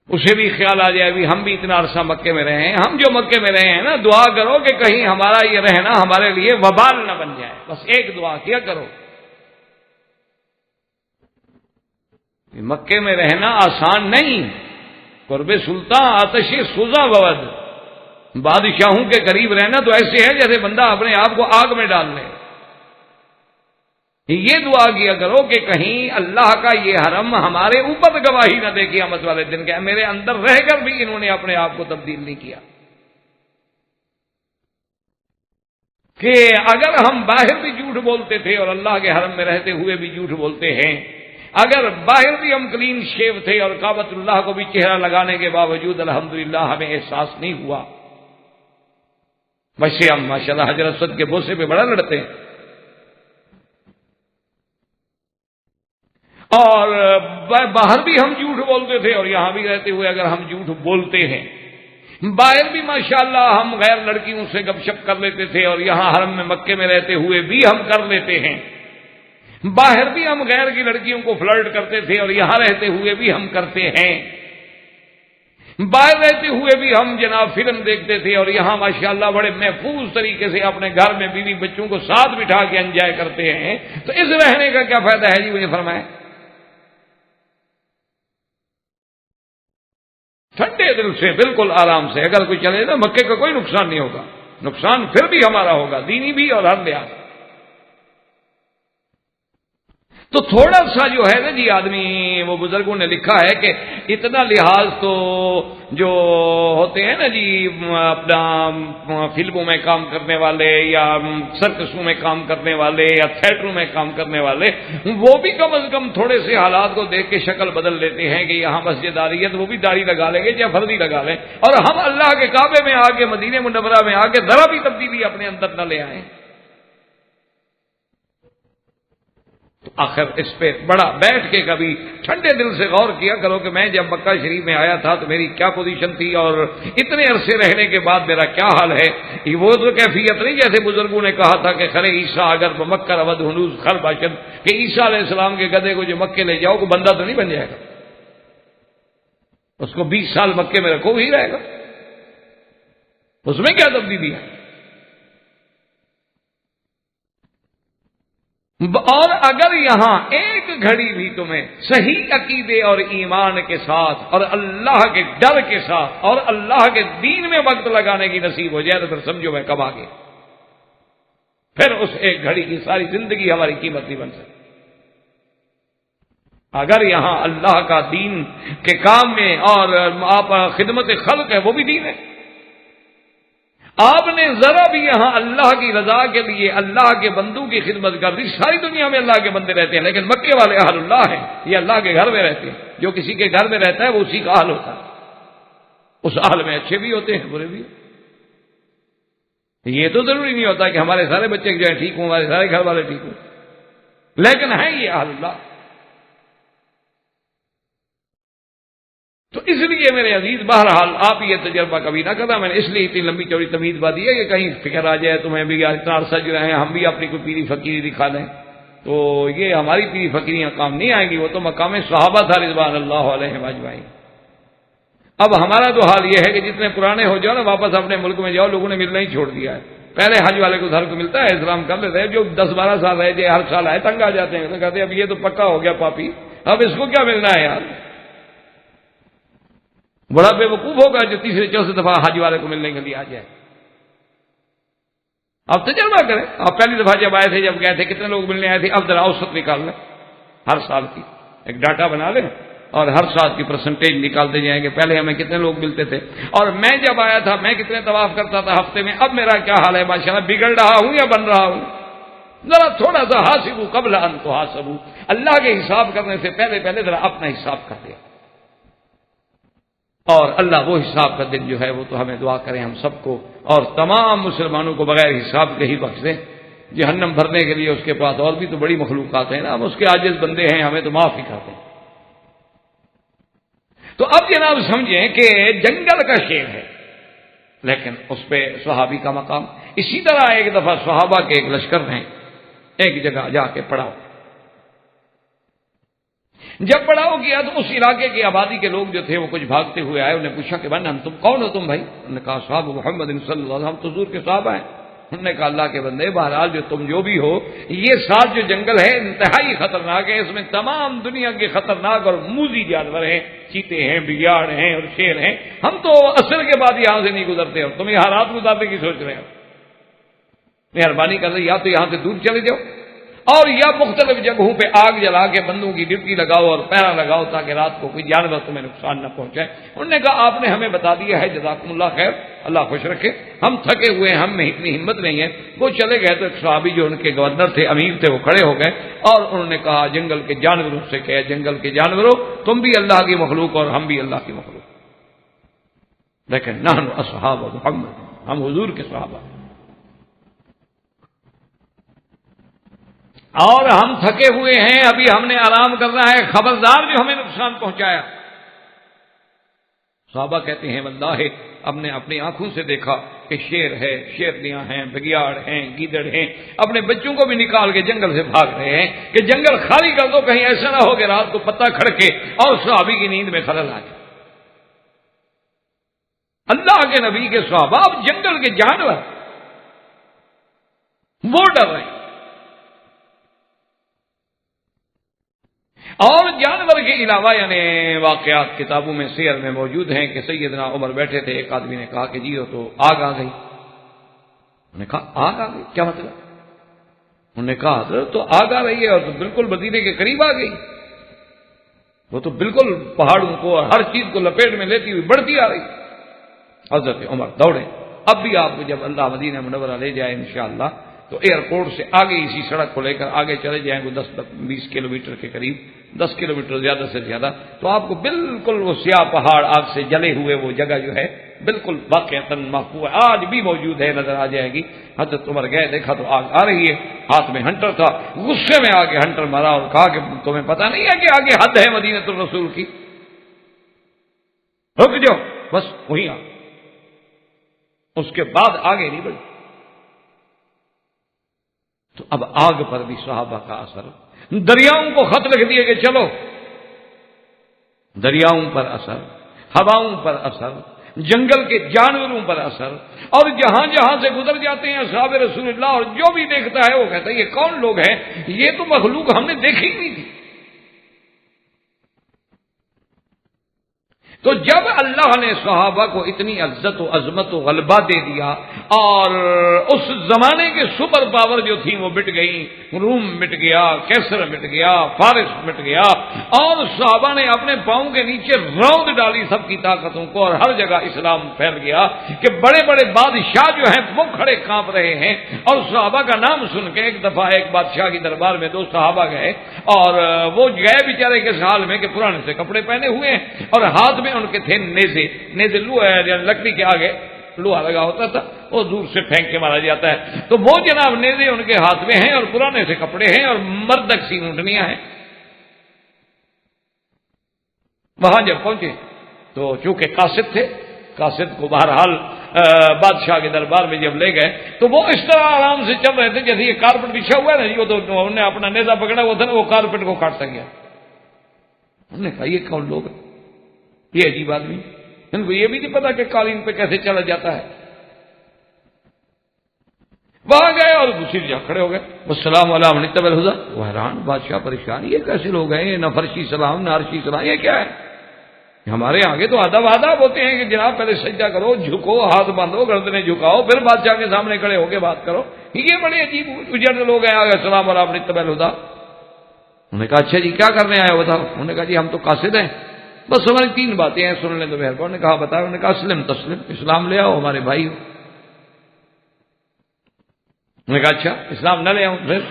اسے بھی خیال آ جائے بھی ہم بھی اتنا عرصہ مکے میں رہے ہیں، ہم جو مکے میں رہے ہیں نا، دعا کرو کہ کہیں ہمارا یہ رہنا ہمارے لیے وبال نہ بن جائے، بس ایک دعا کیا کرو۔ مکے میں رہنا آسان نہیں، قرب سلطان آتش سوزا بود، بادشاہوں کے قریب رہنا تو ایسے ہے جیسے بندہ اپنے آپ کو آگ میں ڈال لے۔ یہ دعا کیا کرو کہ کہیں اللہ کا یہ حرم ہمارے اوپر گواہی نہ دے قیامت والے دن کہ میرے اندر رہ کر بھی انہوں نے اپنے آپ کو تبدیل نہیں کیا، کہ اگر ہم باہر بھی جھوٹ بولتے تھے اور اللہ کے حرم میں رہتے ہوئے بھی جھوٹ بولتے ہیں، اگر باہر بھی ہم کلین شیو تھے اور کعبۃ اللہ کو بھی چہرہ لگانے کے باوجود الحمدللہ ہمیں احساس نہیں ہوا، ویسے ہم ماشاءاللہ حجر اسود کے بوسے پہ بڑا لڑتے ہیں، اور باہر بھی ہم جھوٹ بولتے تھے اور یہاں بھی رہتے ہوئے اگر ہم جھوٹ بولتے ہیں، باہر بھی ماشاءاللہ ہم غیر لڑکیوں سے گپ شپ کر لیتے تھے اور یہاں حرم میں مکے میں رہتے ہوئے بھی ہم کر لیتے ہیں، باہر بھی ہم غیر کی لڑکیوں کو فلرٹ کرتے تھے اور یہاں رہتے ہوئے بھی ہم کرتے ہیں، باہر رہتے ہوئے بھی ہم جناب فلم دیکھتے تھے، اور یہاں ماشاءاللہ بڑے محفوظ طریقے سے اپنے گھر میں بیوی بچوں کو ساتھ بٹھا کے انجوائے کرتے ہیں، تو اس رہنے کا کیا فائدہ ہے جی؟ مجھے فرمائیں۔ ٹھنڈے دل سے بالکل آرام سے اگر کوئی چلے نا، مکے کا کوئی نقصان نہیں ہوگا، نقصان پھر بھی ہمارا ہوگا، دینی بھی اور ہر لحاظ۔ تو تھوڑا سا جو ہے نا جی آدمی، وہ بزرگوں نے لکھا ہے کہ اتنا لحاظ تو جو ہوتے ہیں نا جی اپنا فلموں میں کام کرنے والے یا سرکسوں میں کام کرنے والے یا تھیٹروں میں کام کرنے والے، وہ بھی کم از کم تھوڑے سے حالات کو دیکھ کے شکل بدل لیتے ہیں کہ یہاں مسجد آ رہی ہے تو وہ بھی داڑھی لگا لیں گے یا فردی لگا لیں، اور ہم اللہ کے کعبے میں آ کے مدینہ منورہ میں آ کے ذرا بھی تبدیلی اپنے اندر نہ لے آئیں۔ تو آخر اس پہ بڑا بیٹھ کے کبھی ٹھنڈے دل سے غور کیا کرو کہ میں جب مکہ شریف میں آیا تھا تو میری کیا پوزیشن تھی، اور اتنے عرصے رہنے کے بعد میرا کیا حال ہے۔ وہ تو کیفیت نہیں جیسے بزرگوں نے کہا تھا کہ خرے عیسیٰ اگر مکہ رود ہنوز خر باشد، کہ عیسیٰ علیہ السلام کے گدھے کو جو مکے لے جاؤ کو بندہ تو نہیں بن جائے گا، اس کو 20 سال مکے میں رکھو ہی رہے گا، اس میں کیا تبدیلی ہے۔ اور اگر یہاں ایک گھڑی بھی تمہیں صحیح عقیدے اور ایمان کے ساتھ اور اللہ کے ڈر کے ساتھ اور اللہ کے دین میں وقت لگانے کی نصیب ہو جائے تو پھر سمجھو میں کب آگے، پھر اس ایک گھڑی کی ساری زندگی ہماری قیمت نہیں بن سکتی۔ اگر یہاں اللہ کا دین کے کام میں اور آپ خدمت خلق ہے، وہ بھی دین ہے۔ آپ نے ذرا بھی یہاں اللہ کی رضا کے لیے اللہ کے بندوں کی خدمت کر دی۔ ساری دنیا میں اللہ کے بندے رہتے ہیں، لیکن مکے والے اہل اللہ ہیں، یہ اللہ کے گھر میں رہتے ہیں۔ جو کسی کے گھر میں رہتا ہے وہ اسی کا اہل ہوتا ہے، اس اہل میں اچھے بھی ہوتے ہیں برے بھی۔ یہ تو ضروری نہیں ہوتا کہ ہمارے سارے بچے جو ہیں ٹھیک ہوں، ہمارے سارے گھر والے ٹھیک ہوں، لیکن ہیں یہ اہل اللہ۔ تو اس لیے میرے عزیز بہرحال آپ یہ تجربہ کبھی نہ کرنا۔ میں نے اس لیے اتنی لمبی چوڑی تمہید بات ہے کہ کہیں فکر آ جائے تمہیں بھی اتنا عرصہ جو رہے ہم بھی اپنی کوئی پیری فقیری دکھا لیں، تو یہ ہماری پیری فقیریاں کام نہیں آئیں گی، وہ تو مقام صحابہ تھا رضوان اللہ علیہم اجمعین۔ اب ہمارا تو حال یہ ہے کہ جتنے پرانے ہو جاؤ نا، واپس اپنے ملک میں جاؤ، لوگوں نے ملنا ہی چھوڑ دیا ہے۔ پہلے حج والے کو گھر کو ملتا ہے، اسلام کر لیتے ہیں، جو 10-12 سال رہ جائے ہر سال آئے تنگ آ جاتے ہیں، تو کہتے ہیں اب یہ تو پکا ہو گیا پاپی، اب اس کو کیا ملنا ہے یار۔ بڑا بے وقوف ہوگا جو تیسرے چوتھے دفعہ حج والے کو ملنے کے لیے آ جائے۔ آپ تجربہ کریں، آپ پہلی دفعہ جب آئے تھے، جب گئے تھے، کتنے لوگ ملنے آئے تھے، اب ذرا اوسط نکال لیں، ہر سال کی ایک ڈاٹا بنا لیں اور ہر سال کی پرسنٹیج نکالتے جائیں گے، پہلے ہمیں کتنے لوگ ملتے تھے، اور میں جب آیا تھا میں کتنے طواف کرتا تھا ہفتے میں، اب میرا کیا حال ہے، ماشاءاللہ بگڑ رہا ہوں یا بن رہا ہوں۔ ذرا تھوڑا سا حاسبو قبل ان تحاسبو، اللہ کے حساب کرنے سے پہلے ذرا اپنا حساب کر دیا، اور اللہ وہ حساب کا دن جو ہے وہ تو ہمیں دعا کریں ہم سب کو اور تمام مسلمانوں کو بغیر حساب کے ہی بخش دیں۔ جہنم بھرنے کے لیے اس کے پاس اور بھی تو بڑی مخلوقات ہیں نا، ہم اس کے عاجز بندے ہیں، ہمیں تو معاف ہی کر دیں۔ تو اب جناب سمجھیں کہ جنگل کا شیر ہے، لیکن اس پہ صحابی کا مقام۔ اسی طرح ایک دفعہ صحابہ کے ایک لشکر نے ایک جگہ جا کے پڑاؤ، جب پڑاؤ کیا تو اس علاقے کی آبادی کے لوگ جو تھے وہ کچھ بھاگتے ہوئے آئے، انہوں نے پوچھا کہ بھائی تم کون ہو تم بھائی؟ انہوں نے کہا صحابہ محمد صلی اللہ علیہ وسلم، ہم تو حضور کے صحابہ ہیں۔ انہوں نے کہا اللہ کے بندے، بہرحال جو تم جو بھی ہو، یہ ساتھ جو جنگل ہے انتہائی خطرناک ہے، اس میں تمام دنیا کے خطرناک اور موذی جانور ہیں، چیتے ہیں، بگیاڑ ہیں اور شیر ہیں، ہم تو عصر کے بعد یہاں سے نہیں گزرتے، اور تم یہاں رات گزارنے کی سوچ رہے ہو، مہربانی کر رہے یا تو یہاں سے دور چلے جاؤ اور یا مختلف جگہوں پہ آگ جلا کے بندوں کی ڈیوٹی لگاؤ اور پہرا لگاؤ تاکہ رات کو کوئی جانور تمہیں نقصان نہ پہنچائے۔ انہوں نے کہا آپ نے ہمیں بتا دیا ہے، جزاکم اللہ خیر، اللہ خوش رکھے، ہم تھکے ہوئے ہیں، ہم میں اتنی ہمت نہیں ہے۔ وہ چلے گئے تو ایک صحابی جو ان کے گورنر تھے، امیر تھے، وہ کھڑے ہو گئے اور انہوں نے کہا جنگل کے جانوروں سے کہ جنگل کے جانوروں تم بھی اللہ کی مخلوق اور ہم بھی اللہ کی مخلوق، لیکن نحن اصحاب محمد، ہم حضور کے صحابہ اور ہم تھکے ہوئے ہیں، ابھی ہم نے آرام کرنا ہے، خبردار جو ہمیں نقصان پہنچایا۔ صحابہ کہتے ہیں واللہ ہم نے اپنی آنکھوں سے دیکھا کہ شیر ہے، شیرنیاں ہیں، بگیاڑ ہیں، گیدڑ ہیں، اپنے بچوں کو بھی نکال کے جنگل سے بھاگ رہے ہیں کہ جنگل خالی کر دو، کہیں ایسا نہ ہو کہ رات کو پتہ کھڑکے اور صحابی کی نیند میں خلل آ جائے۔ اللہ کے نبی کے صحابہ، اب جنگل کے جانور وہ ڈر رہے ہیں. اور جانور کے علاوہ یعنی واقعات کتابوں میں سیر میں موجود ہیں کہ سیدنا عمر بیٹھے تھے، ایک آدمی نے کہا کہ جی وہ تو آگ آ گئی. انہوں نے کہا آگ آ گئی کیا مطلب؟ انہوں نے کہا حضرت تو آگ آ رہی ہے اور تو بالکل مدینے کے قریب آ گئی، وہ تو بالکل پہاڑوں کو اور ہر چیز کو لپیٹ میں لیتی ہوئی بڑھتی آ رہی. حضرت عمر دوڑے. اب بھی آپ کو جب اللہ مدینہ منورہ لے جائے انشاءاللہ تو ایئرپورٹ سے آگے اسی سڑک کو لے کر آگے چلے جائیں گے 10-20 کلومیٹر کے قریب، 10 کلومیٹر زیادہ سے زیادہ، تو آپ کو بالکل وہ سیاہ پہاڑ آگ سے جلے ہوئے وہ جگہ جو ہے بالکل واقعتاً محفوظ آج بھی موجود ہے، نظر آ جائے گی. حضرت عمر گئے، دیکھا تو آگ آ رہی ہے، ہاتھ میں ہنٹر تھا، غصے میں آ کے ہنٹر مارا اور کہا کہ تمہیں پتہ نہیں ہے کہ آگے حد ہے مدینہ الرسول کی، رک جاؤ بس وہیں آ. اس کے بعد آگے نہیں بڑھی. تو اب آگ پر بھی صحابہ کا اثر، دریاؤں کو خط لکھ دیے کہ چلو، دریاؤں پر اثر، ہواؤں پر اثر، جنگل کے جانوروں پر اثر، اور جہاں جہاں سے گزر جاتے ہیں اصحاب رسول اللہ اور جو بھی دیکھتا ہے وہ کہتا ہے یہ کون لوگ ہیں، یہ تو مخلوق ہم نے دیکھی ہی نہیں تھی. تو جب اللہ نے صحابہ کو اتنی عزت و عظمت و غلبہ دے دیا اور اس زمانے کے سپر پاور جو تھی وہ مٹ گئی، روم مٹ گیا، کیسر مٹ گیا، فارس مٹ گیا، اور صحابہ نے اپنے پاؤں کے نیچے روند ڈالی سب کی طاقتوں کو اور ہر جگہ اسلام پھیل گیا کہ بڑے بڑے بادشاہ جو ہیں وہ کھڑے کانپ رہے ہیں. اور صحابہ کا نام سن کے ایک دفعہ ایک بادشاہ کی دربار میں 2 صحابہ گئے اور وہ گئے بیچارے کے حال میں کہ پرانے سے کپڑے پہنے ہوئے ہیں اور ہاتھ میں ان کے تھے نیزے لوہا لکڑی کے آگے لوہا لگا ہوتا تھا، وہ دور سے پھینک کے مارا جاتا ہے. تو وہ جناب نیزے ان کے ہاتھ میں ہیں اور پرانے سے کپڑے ہیں اور مردک سی اونٹنیاں ہیں. وہاں جب پہنچے تو چونکہ قاصد تھے، قاصد کو بہرحال بادشاہ کے دربار میں جب لے گئے تو وہ اس طرح آرام سے چل رہے تھے جیسے یہ کارپٹ بچھا ہوا ہے نا، وہ تو انہوں نے اپنا نیزہ پکڑا ہوا تھا نا، وہ کارپٹ کو کاٹتا گیا. انہوں نے کہا یہ کون لوگ ہیں، یہ عجیب آدمی، ان کو یہ بھی نہیں پتا کہ قالین پہ کیسے چلا جاتا ہے. وہاں گئے اور دوسری جگہ کھڑے ہو گئے، السلام علیکم نتب الہدا. وہ حیران، بادشاہ پریشان، یہ کیسے لوگ ہیں، نہ فرشی سلام نہ عرشی سلام، یہ کیا ہے؟ ہمارے آگے تو آداب آداب ہوتے ہیں کہ جناب پہلے سجدہ کرو، جھکو، ہاتھ باندھو، گردنیں جھکاؤ، پھر بادشاہ کے سامنے کھڑے ہو کے بات کرو. یہ بڑے عجیب اجڑ لوگ ہیں. السلام علیکم نتب الہدا. انہوں نے کہا اچھا جی کیا کرنے آئے ہو بتاؤ. انہوں نے کہا جی ہم تو قاصد ہیں، بس ہماری 3 باتیں ہیں، سن لیں تو مہربان. انہوں نے کہا بتاؤ. انہوں نے کہا اسلم تسلم، اسلام لے آؤ، ہمارے بھائی ہو. انہوں نے کہا اچھا اسلام نہ لے آؤں پھر؟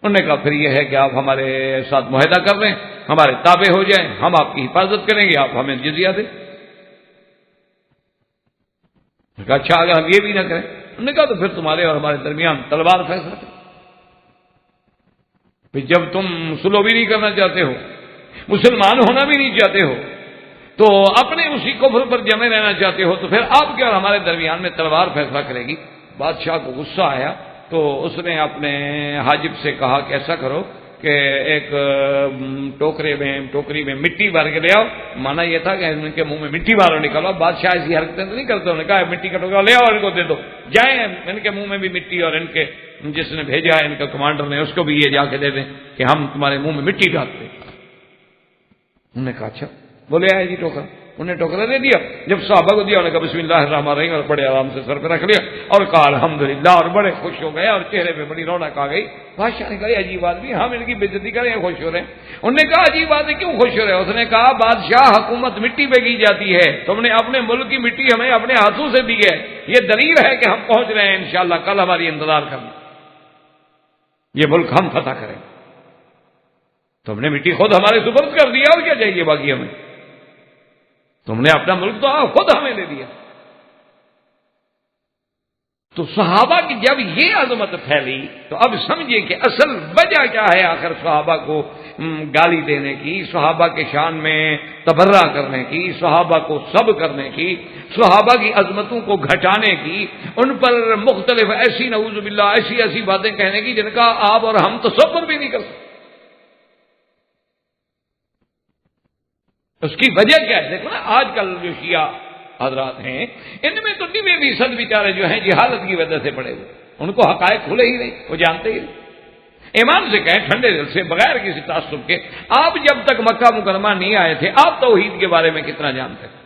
انہوں نے کہا پھر یہ ہے کہ آپ ہمارے ساتھ معاہدہ کر لیں، ہمارے تابع ہو جائیں، ہم آپ کی حفاظت کریں گے، آپ ہمیں جزیہ دیں. انہوں نے کہا اچھا اگر ہم یہ بھی نہ کریں؟ انہوں نے کہا تو پھر تمہارے اور ہمارے درمیان تلوار فیصلہ کرے. پھر جب تم سلو بھی نہیں کرنا چاہتے ہو، مسلمان ہونا بھی نہیں چاہتے ہو، تو اپنے اسی کفر پر جمے رہنا چاہتے ہو، تو پھر آپ کے اور ہمارے درمیان میں تلوار فیصلہ کرے گی. بادشاہ کو غصہ آیا تو اس نے اپنے حاجب سے کہا کہ ایسا کرو کہ ایک ٹوکری میں مٹی بھر کے لے آؤ. مانا یہ تھا کہ ان کے منہ میں مٹی بھرو نکالو. بادشاہ ایسی حرکتیں تو نہیں کرتے. انہوں نے کہا مٹی کا ٹوکرا لے آؤ ان کو دے دو، جائیں ان کے منہ میں بھی مٹی، اور ان کے جس نے بھیجا ہے ان کا کمانڈر نے اس کو بھی یہ جا کے دے دیں کہ ہم تمہارے منہ میں مٹی ڈالتے. انہوں نے کہا اچھا. بولے آئے جی ٹوکرا. انہیں ٹوکرا دے دیا. جب صحابہ کو دیا انہوں نے کہا بسم اللہ الرحمن الرحیم اور بڑے آرام سے سر پہ رکھ لیا اور کہا الحمدللہ، اور بڑے خوش ہو گئے اور چہرے پہ بڑی رونق آ گئی. بادشاہ نے کہا عجیب آدمی، ہم ان کی بے عزتی کریں خوش ہو رہے ہیں. انہوں نے کہا عجیب آدمی کیوں خوش ہو رہے ہیں؟ اس نے کہا بادشاہ حکومت مٹی پہ کی جاتی ہے، تم نے اپنے ملک کی مٹی ہمیں اپنے ہاتھوں سے دی ہے، یہ دلیل ہے کہ ہم پہنچ رہے ہیں انشاءاللہ، کل ہماری انتظار کرنا، یہ ملک ہم فتح کریں. تم نے مٹی خود ہمارے سپرد کر دیا، اور کیا چاہیے باقی ہمیں؟ تم نے اپنا ملک تو خود ہمیں دے دیا. تو صحابہ کی جب یہ عظمت پھیلی تو اب سمجھیں کہ اصل وجہ کیا ہے آخر صحابہ کو گالی دینے کی، صحابہ کے شان میں تبرہ کرنے کی، صحابہ کو سب کرنے کی، صحابہ کی عظمتوں کو گھٹانے کی، ان پر مختلف ایسی نعوذ باللہ ایسی باتیں کہنے کی جن کا آپ اور ہم تصور بھی نہیں کر سکتے. اس کی وجہ کیا ہے؟ دیکھو نا آج کل جو شیعہ حضرات ہیں، ان میں تو 90% بیچارے جو ہیں جہالت کی وجہ سے پڑے ہوئے، ان کو حقائق کھلے ہی نہیں، وہ جانتے ہی نہیں۔ ایمان سے کہیں ٹھنڈے دل سے، بغیر کسی تعصب کے، آپ جب تک مکہ مکرمہ نہیں آئے تھے آپ توحید کے بارے میں کتنا جانتے تھے؟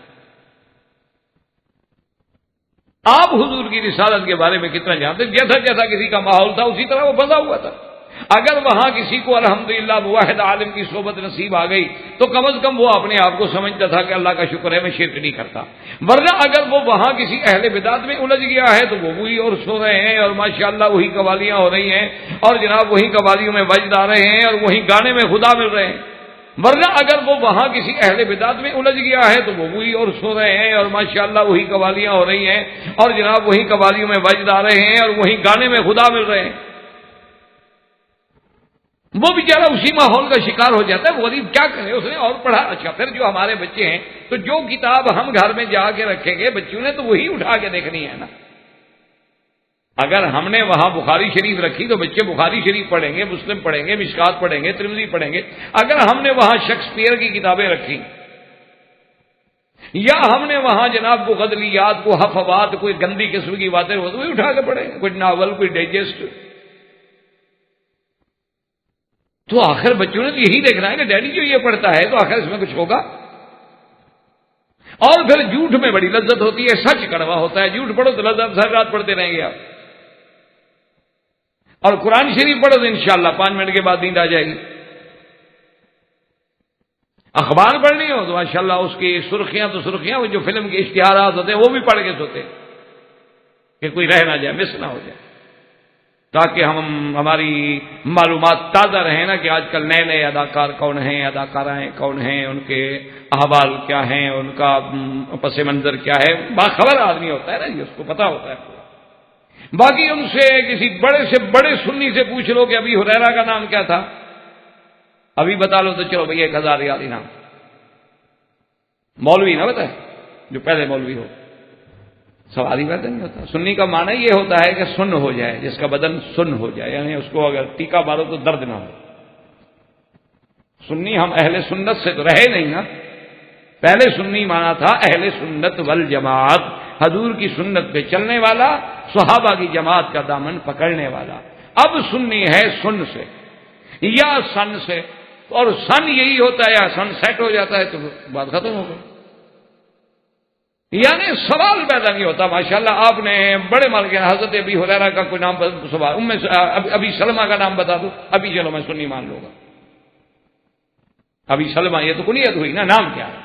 آپ حضور کی رسالت کے بارے میں کتنا جانتے؟ جیسا جیسا کسی کا ماحول تھا اسی طرح وہ بندھا ہوا تھا۔ اگر وہاں کسی کو الحمدللہ واحد عالم کی صحبت نصیب آ گئی تو کم از کم وہ اپنے آپ کو سمجھتا تھا کہ اللہ کا شکر ہے میں شرک نہیں کرتا، ورنہ اگر وہ وہاں کسی اہل بدعت میں الجھ گیا ہے تو وہ وہی اور سو رہے ہیں اور ماشاءاللہ وہی قوالیاں ہو رہی ہیں اور جناب وہی قوالیوں میں وجد آ رہے ہیں اور وہی گانے میں خدا مل رہے ہیں، ورنہ اگر وہ وہاں کسی اہل بدعت میں الجھ گیا ہے تو وہ وہی اور سو رہے ہیں اور ماشاءاللہ وہی قوالیاں ہو رہی ہیں اور جناب وہی قوالیوں میں وجد آ رہے ہیں اور وہی گانے میں خدا مل رہے ہیں۔ وہ بیچارہ اسی ماحول کا شکار ہو جاتا ہے، وہ غریب کیا کرے، اس نے اور پڑھا۔ اچھا پھر جو ہمارے بچے ہیں تو جو کتاب ہم گھر میں جا کے رکھیں گے بچوں نے تو وہی اٹھا کے دیکھنی ہے نا۔ اگر ہم نے وہاں بخاری شریف رکھی تو بچے بخاری شریف پڑھیں گے، مسلم پڑھیں گے، مشکات پڑھیں گے، ترمذی پڑھیں گے۔ اگر ہم نے وہاں شیکسپیئر کی کتابیں رکھی یا ہم نے وہاں جناب کو غزلیات کو حفوات کوئی گندی قسم کی باتیں ہو تو وہی اٹھا کے پڑھیں گے، کوئی ناول کوئی ڈائجسٹ، تو آخر بچوں نے تو یہی دیکھنا ہے کہ ڈیڈی جو یہ پڑھتا ہے تو آخر اس میں کچھ ہوگا۔ اور پھر جھوٹ میں بڑی لذت ہوتی ہے، سچ کڑوا ہوتا ہے، جھوٹ پڑھو تو لذت سر رات پڑھتے رہیں گے آپ، اور قرآن شریف پڑھو تو انشاءاللہ 5 منٹ کے بعد نیند آ جائے گی۔ اخبار پڑھنی ہو تو ماشاءاللہ اس کی سرخیاں تو سرخیاں، وہ جو فلم کے اشتہارات ہوتے ہیں وہ بھی پڑھ کے سوتے ہیں کہ کوئی رہ نہ جائے، مس نہ ہو جائے، تاکہ ہماری معلومات تازہ رہیں نا کہ آج کل نئے نئے اداکار کون ہیں، اداکارائیں کون ہیں، ان کے احوال کیا ہیں، ان کا پس منظر کیا ہے، باخبر آدمی ہوتا ہے نا جی، اس کو پتا ہوتا ہے۔ باقی ان سے کسی بڑے سے بڑے سنی سے پوچھ لو کہ ابی ہریرہ کا نام کیا تھا، ابھی بتا لو تو چلو بھئی 1000 ریال انعام۔ مولوی نہ بتائے، جو پہلے مولوی ہو، سوال ہی پیدا نہیں ہوتا۔ سنی کا معنی یہ ہوتا ہے کہ سن ہو جائے، جس کا بدن سن ہو جائے، یعنی اس کو اگر ٹیکا مارو تو درد نہ ہو۔ سنی ہم اہل سنت سے تو رہے نہیں نا، پہلے سنی مانا تھا اہل سنت والجماعت، حضور کی سنت پہ چلنے والا، صحابہ کی جماعت کا دامن پکڑنے والا۔ اب سنی ہے سن سے یا سن سے، اور سن یہی ہوتا ہے یا سن سیٹ ہو جاتا ہے تو بات ختم ہو گئی، یعنی سوال پیدا نہیں ہوتا۔ ماشاءاللہ آپ نے بڑے مال کے حضرت ابی ہریرہ کا کوئی نام سوال، ابی سلمہ کا نام بتا دو، ابھی چلو میں سنی مان لوں گا۔ ابی سلمہ یہ تو کنیت ہوئی نا، نام کیا ہے؟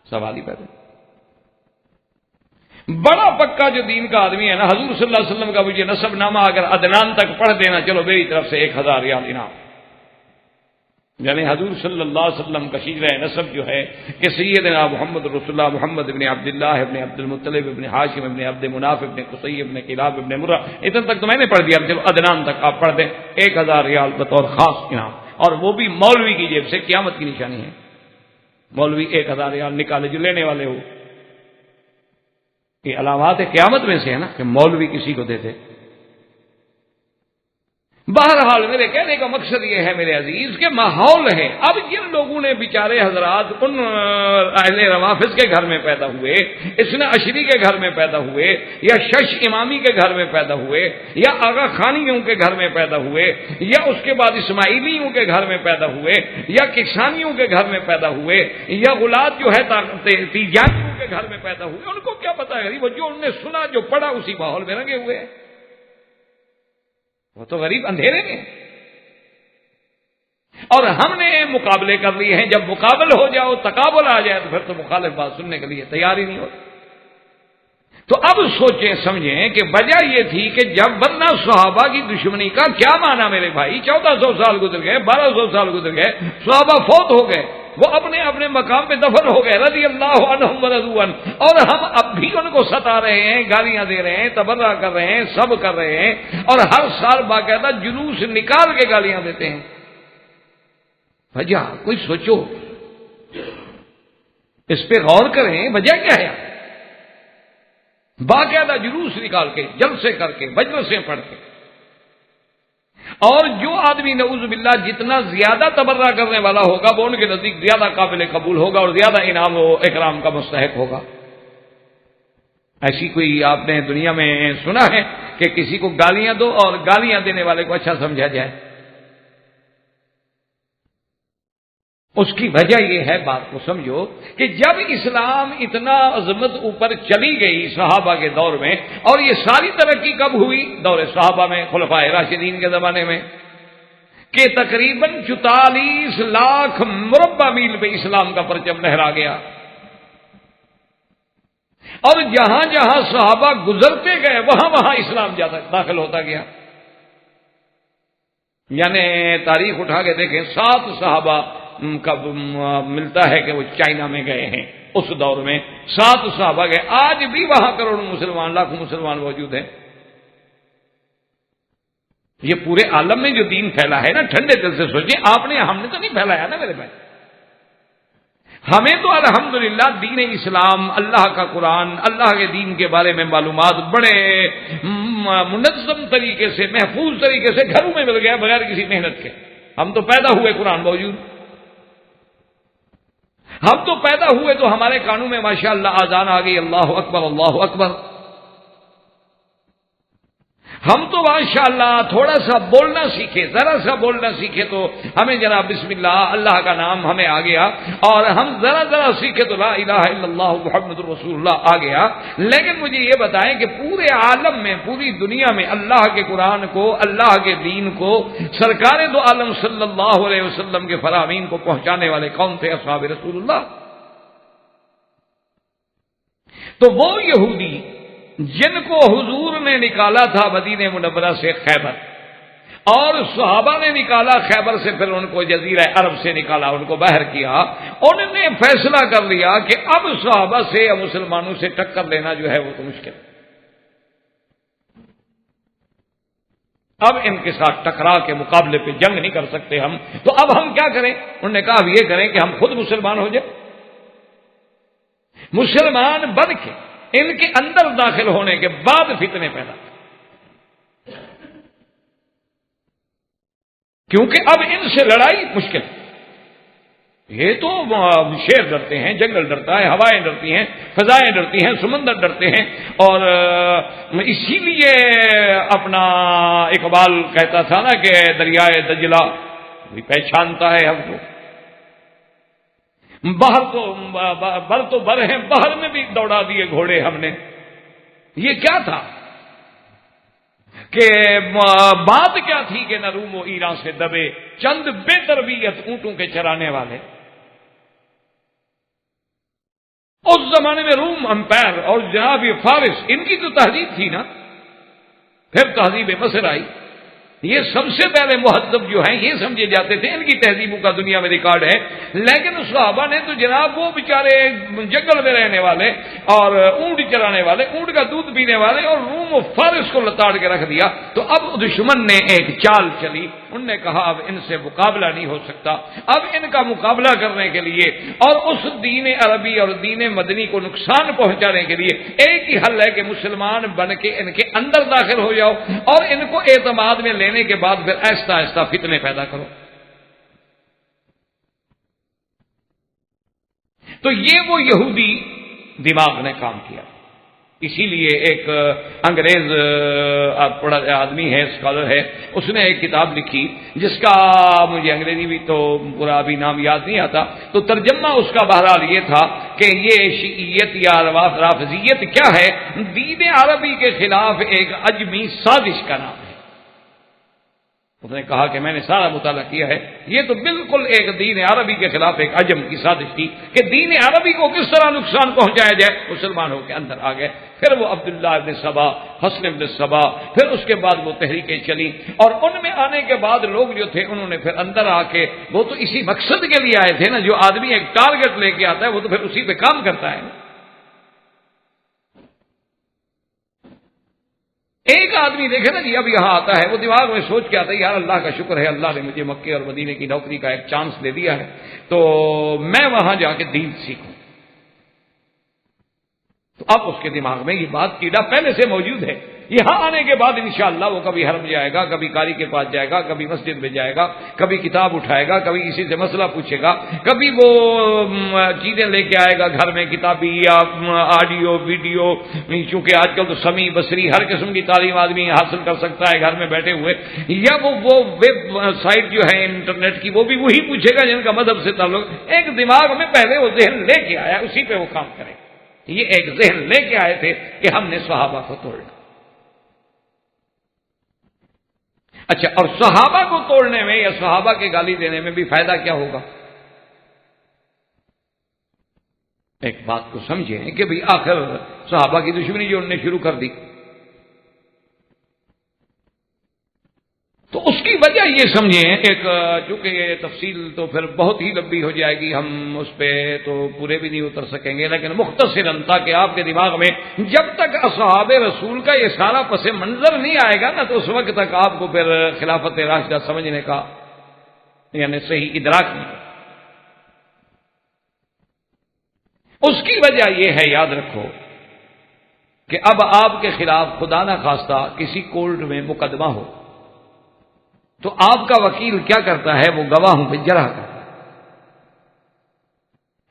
سوال ہی پیدا۔ بڑا پکا جو دین کا آدمی ہے نا، حضور صلی اللہ علیہ وسلم کا مجھے نسب نامہ اگر عدنان تک پڑھ دینا، چلو میری طرف سے 1000 ریال انعام۔ یعنی حضور صلی اللہ علیہ وسلم کا شجرہ نسب جو ہے کہ سیدنا محمد رسول اللہ محمد ابن عبداللہ ابن عبد المطلب ابن ہاشم ابن عبد مناف ابن قصی ابن کلاب ابن مرہ، اتنے تک تو میں نے پڑھ دیا، چلو عدنان تک آپ پڑھ دیں، 1000 ریال بطور خاص انعام، اور وہ بھی مولوی کی جیب سے، قیامت کی نشانی ہے۔ مولوی 1000 ریال نکالے جو لینے والے ہو، یہ علامات قیامت میں سے ہے نا کہ مولوی کسی کو دیتے۔ بہرحال میرے کہنے کا مقصد یہ ہے میرے عزیز کہ ماحول ہے۔ اب جن لوگوں نے بیچارے حضرات ان اہل روافض کے گھر میں پیدا ہوئے، اثنا عشری کے گھر میں پیدا ہوئے، یا شش امامی کے گھر میں پیدا ہوئے، یا آغا خانیوں کے گھر میں پیدا ہوئے، یا اس کے بعد اسماعیلیوں کے گھر میں پیدا ہوئے، یا کسانیوں کے گھر میں پیدا ہوئے، یا غلات جو ہے تیجانیوں کے گھر میں پیدا ہوئے، ان کو کیا پتا ہے؟ وہ جو انہوں نے سنا جو پڑھا اسی ماحول میں رنگے ہوئے ہیں، وہ تو غریب اندھیرے میں۔ اور ہم نے مقابلے کر لیے ہیں، جب مقابل ہو جاؤ، تقابل آ جائے تو پھر تو مخالف بات سننے کے لیے تیار ہی نہیں ہوتا۔ تو اب سوچیں سمجھیں کہ وجہ یہ تھی کہ جب ورنہ صحابہ کی دشمنی کا کیا معنی میرے بھائی، 1400 سال گزر گئے، 1200 سال گزر گئے، صحابہ فوت ہو گئے، وہ اپنے اپنے مقام پہ دفن ہو گئے رضی اللہ عنہم ورضوا عنہ، اور ہم اب بھی ان کو ستا رہے ہیں، گالیاں دے رہے ہیں، تبرہ کر رہے ہیں، سب کر رہے ہیں، اور ہر سال باقاعدہ جلوس نکال کے گالیاں دیتے ہیں۔ وجہ کوئی سوچو، اس پہ غور کریں، وجہ کیا ہے؟ باقاعدہ جلوس نکال کے، جلسے کر کے، مجلسیں پڑھ کے، اور جو آدمی نعوذ باللہ جتنا زیادہ تبرہ کرنے والا ہوگا وہ ان کے نزدیک زیادہ قابل قبول ہوگا اور زیادہ انعام و اکرام کا مستحق ہوگا۔ ایسی کوئی آپ نے دنیا میں سنا ہے کہ کسی کو گالیاں دو اور گالیاں دینے والے کو اچھا سمجھا جائے؟ اس کی وجہ یہ ہے، بات کو سمجھو، کہ جب اسلام اتنا عظمت اوپر چلی گئی صحابہ کے دور میں، اور یہ ساری ترقی کب ہوئی؟ دور صحابہ میں، خلفائے راشدین کے زمانے میں، کہ تقریباً 44 لاکھ مربع میل پہ اسلام کا پرچم لہرا گیا، اور جہاں جہاں صحابہ گزرتے گئے وہاں وہاں اسلام داخل ہوتا گیا۔ یعنی تاریخ اٹھا کے دیکھیں، 7 صحابہ کا ملتا ہے کہ وہ چائنا میں گئے ہیں اس دور میں، 7 صحابہ گئے، آج بھی وہاں کروڑوں مسلمان، لاکھوں مسلمان موجود ہیں۔ یہ پورے عالم میں جو دین پھیلا ہے نا، ٹھنڈے دل سے سوچیں، ہم نے تو نہیں پھیلایا نا میرے بھائی، ہمیں تو الحمدللہ دین اسلام، اللہ کا قرآن، اللہ کے دین کے بارے میں معلومات بڑے منظم طریقے سے، محفوظ طریقے سے گھروں میں مل گیا بغیر کسی محنت کے۔ ہم تو پیدا ہوئے قرآن موجود، ہم تو پیدا ہوئے تو ہمارے کانوں میں ماشاءاللہ آذان آ گئی، اللہ اکبر اللہ اکبر۔ ہم تو ماشاءاللہ تھوڑا سا بولنا سیکھے، ذرا سا بولنا سیکھے تو ہمیں جناب بسم اللہ، اللہ کا نام ہمیں آ گیا، اور ہم ذرا سیکھے تو لا الہ الا اللہ محمد رسول اللہ آ گیا۔ لیکن مجھے یہ بتائیں کہ پورے عالم میں، پوری دنیا میں اللہ کے قرآن کو، اللہ کے دین کو، سرکار دو عالم صلی اللہ علیہ وسلم کے فرامین کو پہنچانے والے کون تھے؟ اصحاب رسول اللہ۔ تو وہ یہودی جن کو حضور نے نکالا تھا مدینہ منورہ سے خیبر، اور صحابہ نے نکالا خیبر سے، پھر ان کو جزیرہ عرب سے نکالا، ان کو باہر کیا، انہوں نے فیصلہ کر لیا کہ اب صحابہ سے یا مسلمانوں سے ٹکر لینا جو ہے وہ تو مشکل، اب ان کے ساتھ ٹکرا کے مقابلے پہ جنگ نہیں کر سکتے ہم، تو اب ہم کیا کریں؟ انہوں نے کہا اب یہ کریں کہ ہم خود مسلمان ہو جائیں، مسلمان بن کے ان کے اندر داخل ہونے کے بعد فتنے پیدا، کیونکہ اب ان سے لڑائی مشکل، یہ تو شیر ڈرتے ہیں، جنگل ڈرتا ہے، ہوائیں ڈرتی ہیں، فضائیں ڈرتی ہیں، سمندر ڈرتے ہیں، اور اسی لیے اپنا اقبال کہتا تھا نا کہ دریائے دجلہ بھی پہچانتا ہے ہم کو، بر تو بر ہیں، بحر میں بھی دوڑا دیے گھوڑے ہم نے۔ یہ کیا تھا کہ بات کیا تھی کہ نہ روم و ایران سے دبے چند بے تربیت اونٹوں کے چرانے والے۔ اس زمانے میں روم امپائر اور جناب یہ فارس، ان کی تو تہذیب تھی نا، پھر تہذیب مصر آئی، یہ سب سے پہلے مہذب جو ہیں یہ سمجھے جاتے تھے، ان کی تہذیبوں کا دنیا میں ریکارڈ ہے۔ لیکن صحابہ نے تو جناب وہ بیچارے جنگل میں رہنے والے اور اونٹ چرانے والے، اونٹ کا دودھ پینے والے، اور روم و فارس کو لتاڑ کے رکھ دیا۔ تو اب دشمن نے ایک چال چلی، انہوں نے کہا اب ان سے مقابلہ نہیں ہو سکتا، اب ان کا مقابلہ کرنے کے لیے اور اس دین عربی اور دین مدنی کو نقصان پہنچانے کے لیے ایک ہی حل ہے کہ مسلمان بن کے ان کے اندر داخل ہو جاؤ، اور ان کو اعتماد میں لینے کے بعد پھر آہستہ آہستہ فتنے پیدا کرو۔ تو یہ وہ یہودی دماغ نے کام کیا۔ اسی لیے ایک انگریز بڑا آدمی ہے، اسکالر ہے، اس نے ایک کتاب لکھی جس کا مجھے انگریزی بھی تو پورا ابھی نام یاد نہیں آتا، تو ترجمہ اس کا بہرحال یہ تھا کہ یہ شیعیت یا رافضیت کیا ہے؟ دین عربی کے خلاف ایک اجمی سازش کا نام ہے۔ اس نے کہا کہ میں نے سارا مطالعہ کیا ہے، یہ تو بالکل ایک دین عربی کے خلاف ایک عجم کی سازش تھی کہ دین عربی کو کس طرح نقصان پہنچایا جائے۔ مسلمانوں کے اندر آ گئے، پھر وہ عبداللہ ابن سبا، حسن ابن سبا، پھر اس کے بعد وہ تحریکیں چلی، اور ان میں آنے کے بعد لوگ جو تھے انہوں نے پھر اندر آ کے، وہ تو اسی مقصد کے لیے آئے تھے نا، جو آدمی ایک ٹارگٹ لے کے آتا ہے وہ تو پھر اسی پہ کام کرتا ہے۔ ایک آدمی دیکھے نا جی اب یہاں آتا ہے، وہ دماغ میں سوچ کے آتا ہے یار اللہ کا شکر ہے، اللہ نے مجھے مکے اور مدینے کی نوکری کا ایک چانس دے دیا ہے، تو میں وہاں جا کے دین سیکھوں۔ تو اب اس کے دماغ میں یہ بات کیڑا پہلے سے موجود ہے یہاں آنے کے بعد انشاءاللہ وہ کبھی حرم جائے گا، کبھی قاری کے پاس جائے گا، کبھی مسجد میں جائے گا، کبھی کتاب اٹھائے گا، کبھی کسی سے مسئلہ پوچھے گا، کبھی وہ چیزیں لے کے آئے گا گھر میں، کتابی یا آڈیو ویڈیو، چونکہ آج کل تو سمیع بصری ہر قسم کی تعلیم آدمی حاصل کر سکتا ہے گھر میں بیٹھے ہوئے، یا وہ ویب سائٹ جو ہے انٹرنیٹ کی وہ بھی وہی پوچھے گا جن کا مذہب سے تعلق، ایک دماغ میں پہلے وہ ذہن لے کے آیا، اسی پہ وہ کام کرے. یہ ایک ذہن لے کے آئے تھے کہ ہم نے صحابہ کو توڑنا. اچھا، اور صحابہ کو توڑنے میں یا صحابہ کے گالی دینے میں بھی فائدہ کیا ہوگا؟ ایک بات کو سمجھیں کہ بھئی آخر صحابہ کی دشمنی جو انہوں نے شروع کر دی، تو اس کی وجہ یہ سمجھیں، ایک چونکہ یہ تفصیل تو پھر بہت ہی لمبی ہو جائے گی، ہم اس پہ تو پورے بھی نہیں اتر سکیں گے، لیکن مختصراً تاکہ آپ کے دماغ میں جب تک اصحاب رسول کا یہ سارا پس منظر نہیں آئے گا نا، تو اس وقت تک آپ کو پھر خلافت راشدہ سمجھنے کا یعنی صحیح ادراک نہیں. اس کی وجہ یہ ہے، یاد رکھو، کہ اب آپ کے خلاف خدا نہ خواستہ کسی کورٹ میں مقدمہ ہو تو آپ کا وکیل کیا کرتا ہے؟ وہ گواہوں پہ جرح کرتا ہے.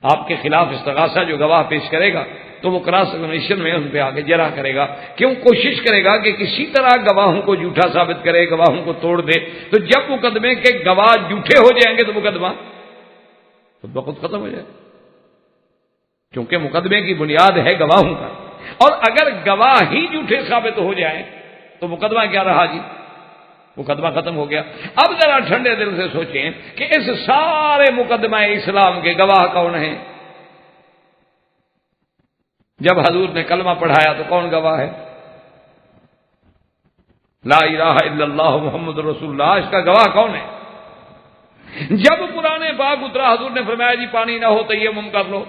آپ کے خلاف استغاثہ جو گواہ پیش کرے گا تو وہ کراس ایگزامینیشن میں ان پہ آگے جرح کرے گا. کیوں؟ کوشش کرے گا کہ کسی طرح گواہوں کو جھوٹا ثابت کرے، گواہوں کو توڑ دے. تو جب مقدمے کے گواہ جھوٹے ہو جائیں گے تو مقدمہ خود بخود ختم ہو جائے، کیونکہ مقدمے کی بنیاد ہے گواہوں کا. اور اگر گواہ ہی جھوٹے ثابت ہو جائیں تو مقدمہ کیا رہا جی؟ مقدمہ ختم ہو گیا. اب ذرا ٹھنڈے دل سے سوچیں کہ اس سارے مقدمہ اسلام کے گواہ کون ہیں؟ جب حضور نے کلمہ پڑھایا تو کون گواہ ہے؟ لا الہ الا اللہ محمد رسول اللہ، اس کا گواہ کون ہے؟ جب قرآن پاک اترا، حضور نے فرمایا جی پانی نہ ہو تیمم کر لو.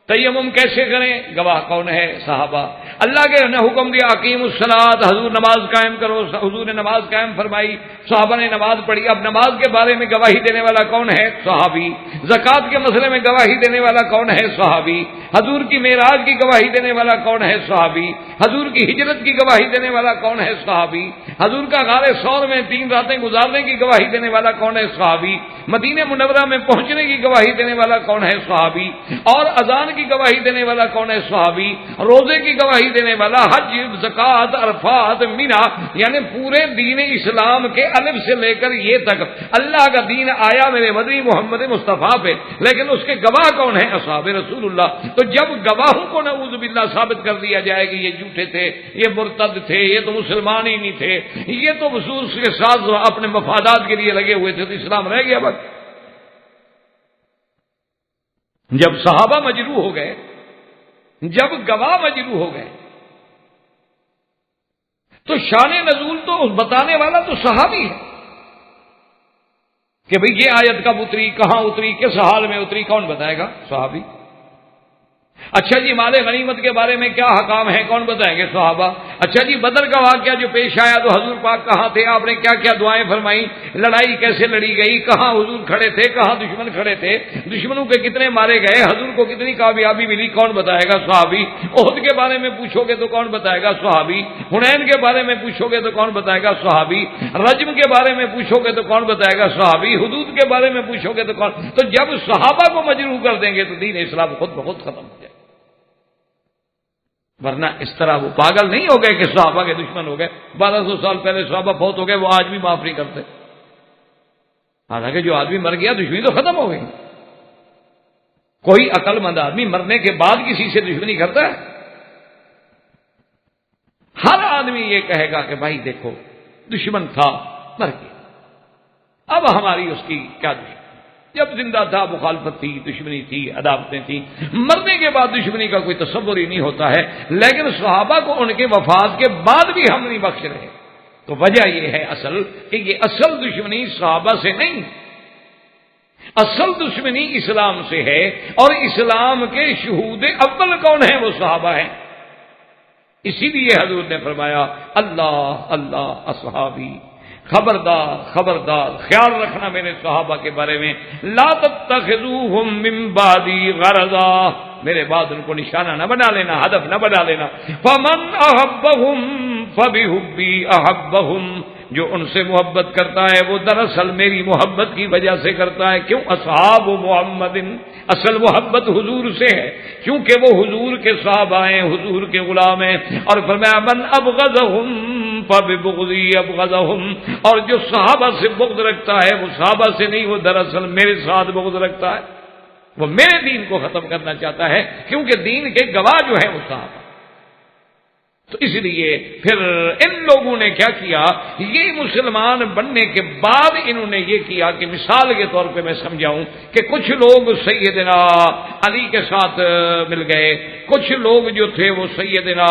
تیمم کیسے کریں؟ گواہ کون ہے؟ صحابہ. اللہ کے نے حکم دیا اقیم الصلاۃ، حضور نماز قائم کرو، حضور نے نماز قائم فرمائی، صحابہ نے نماز پڑھی. اب نماز کے بارے میں گواہی دینے والا کون ہے؟ صحابی. زکوٰۃ کے مسئلے میں گواہی دینے والا کون ہے؟ صحابی. حضور کی معراج کی گواہی دینے والا کون ہے؟ صحابی. حضور کی ہجرت کی گواہی دینے والا کون ہے؟ صحابی. حضور کا غار ثور میں 3 راتیں گزارنے کی گواہی دینے والا کون ہے؟ صحابی. مدینہ منورہ میں پہنچنے کی گواہی دینے والا کون ہے؟ صحابی. اور اذان کی گواہی دینے والا کون ہے؟ صحابی. روزے کی گواہی دینے والا، حج، زکوٰۃ، عرفات، مینا، یعنی پورے دین اسلام کے الف سے لے کر یہ تک اللہ کا دین آیا میرے مدنی محمد مصطفیٰ پہ، لیکن اس کے گواہ کون ہیں؟ اصحاب رسول اللہ. تو جب گواہوں کو نعوذ باللہ ثابت کر دیا جائے کہ یہ جھوٹے تھے، یہ مرتد تھے، یہ تو مسلمان ہی نہیں تھے، یہ تو خصوص کے ساتھ اپنے مفادات کے لیے لگے ہوئے تھے، تو اسلام رہ گیا بس. جب صحابہ مجروح ہو گئے، جب گواہ مجروح ہو گئے، تو شان نزول تو بتانے والا تو صحابی ہے کہ بھئی یہ آیت کب اتری، کہاں اتری، کس حال میں اتری، کون بتائے گا؟ صحابی. اچھا جی مال غنیمت کے بارے میں کیا حکام ہے، کون بتائیں گے؟ صحابہ. اچھا جی بدر کا واقعہ جو پیش آیا تو حضور پاک کہاں تھے، آپ نے کیا کیا دعائیں فرمائیں، لڑائی کیسے لڑی گئی، کہاں حضور کھڑے تھے، کہاں دشمن کھڑے تھے، دشمنوں کے کتنے مارے گئے، حضور کو کتنی کامیابی ملی، کون بتائے گا؟ صحابی. احد کے بارے میں پوچھو گے تو کون بتائے گا؟ صحابی. حنین کے بارے میں پوچھو گے تو کون بتائے گا؟ صحابی. رجم کے بارے میں پوچھو گے تو کون بتائے گا؟ صحابی. حدود کے بارے میں پوچھو گے تو کون؟ تو جب صحابہ کو مجروح کر دیں گے تو دین اسلام خود بخود ختم ہو جائے. ورنہ اس طرح وہ پاگل نہیں ہو گئے کہ صحابہ کے دشمن ہو گئے، 1200 سال پہلے صحابہ بہت ہو گئے، وہ آج بھی معاف نہیں کرتے. حالانکہ جو آدمی مر گیا دشمنی تو ختم ہو گئی. کوئی عقل مند آدمی مرنے کے بعد کسی سے دشمنی کرتا ہے؟ ہر آدمی یہ کہے گا کہ بھائی دیکھو دشمن تھا، مر گیا، اب ہماری اس کی کیا دشمنی، جب زندہ تھا مخالفت تھی، دشمنی تھی، عداوتیں تھیں، مرنے کے بعد دشمنی کا کوئی تصور ہی نہیں ہوتا ہے. لیکن صحابہ کو ان کے وفات کے بعد بھی ہم نہیں بخش رہے. تو وجہ یہ ہے اصل کہ یہ اصل دشمنی صحابہ سے نہیں، اصل دشمنی اسلام سے ہے. اور اسلام کے شہود اول کون ہیں؟ وہ صحابہ ہیں. اسی لیے حضور نے فرمایا اللہ اللہ اصحابی، خبردار خبردار خیال رکھنا میرے صحابہ کے بارے میں، لا تتخذوہم من بعدی غرضا، میرے بعد ان کو نشانہ نہ بنا لینا، ہدف نہ بنا لینا۔ فمن احبهم فبحبی احبهم، جو ان سے محبت کرتا ہے وہ دراصل میری محبت کی وجہ سے کرتا ہے۔ کیوں؟ اصحاب محمد، اصل محبت حضور سے ہے، کیونکہ وہ حضور کے صحابہ ہیں، حضور کے غلام ہیں۔ اور فرمایا من ابغضهم فببغضی ابغضهم، اور جو صحابہ سے بغض رکھتا ہے وہ صحابہ سے نہیں، وہ دراصل میرے ساتھ بغض رکھتا ہے، وہ میرے دین کو ختم کرنا چاہتا ہے، کیونکہ دین کے گواہ جو ہیں وہ صحابہ۔ تو اس لیے پھر ان لوگوں نے کیا کیا، یہ مسلمان بننے کے بعد انہوں نے یہ کیا کہ مثال کے طور پہ میں سمجھاؤں کہ کچھ لوگ سیدنا علی کے ساتھ مل گئے، کچھ لوگ جو تھے وہ سیدنا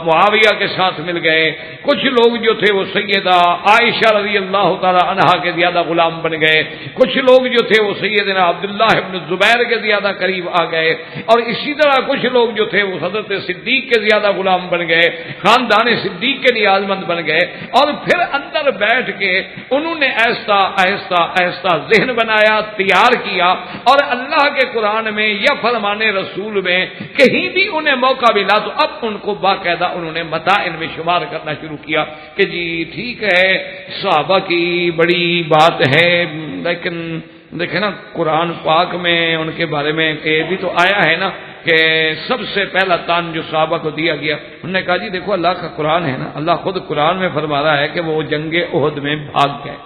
معاویہ کے ساتھ مل گئے، کچھ لوگ جو تھے وہ سیدہ عائشہ رضی اللہ تعالی عنہا کے زیادہ غلام بن گئے، کچھ لوگ جو تھے وہ سیدنا عبداللہ ابن زبیر کے زیادہ قریب آ گئے، اور اسی طرح کچھ لوگ جو تھے وہ حضرت صدیق کے زیادہ غلام بن گئے، خاندان صدیق کے نیاز مند بن گئے۔ اور پھر اندر بیٹھ کے انہوں نے ایسا آہستہ آہستہ ذہن بنایا، تیار کیا، اور اللہ کے قرآن میں یا فرمان رسول میں کہیں بھی انہیں موقع ملا تو اب ان کو باقاعدہ انہوں نے متائن میں شمار کرنا شروع کیا کہ جی ٹھیک ہے صحابہ کی بڑی بات ہے، لیکن دیکھیں نا قرآن پاک میں ان کے بارے میں یہ بھی تو آیا ہے نا کہ سب سے پہلا تان جو صحابہ کو دیا گیا، انہوں نے کہا جی دیکھو اللہ کا قرآن ہے نا، اللہ خود قرآن میں فرما رہا ہے کہ وہ جنگ احد میں بھاگ گئے،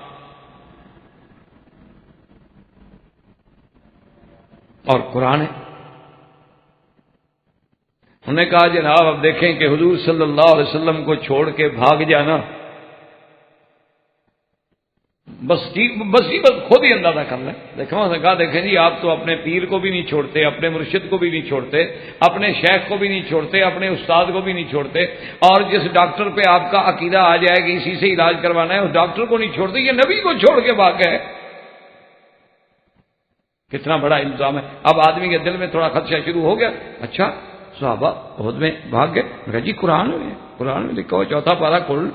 اور قرآن ہے۔ انہوں نے کہا جناب اب دیکھیں کہ حضور صلی اللہ علیہ وسلم کو چھوڑ کے بھاگ جانا، بس خود ہی اندازہ کر لیں۔ کہا دیکھیں جی آپ تو اپنے پیر کو بھی نہیں چھوڑتے، اپنے مرشد کو بھی نہیں چھوڑتے، اپنے شیخ کو بھی نہیں چھوڑتے، اپنے استاد کو بھی نہیں چھوڑتے، اور جس ڈاکٹر پہ آپ کا عقیدہ آ جائے کہ اسی سے علاج کروانا ہے اس ڈاکٹر کو نہیں چھوڑتے، یہ نبی کو چھوڑ کے بھاگ گئے۔ کتنا بڑا الزام ہے۔ اب آدمی کے دل میں تھوڑا خدشہ شروع ہو گیا، اچھا صحابہ احد میں بھاگ گئے؟ کہا جی قرآن میں لکھا ہو، چوتھا پارہ کھول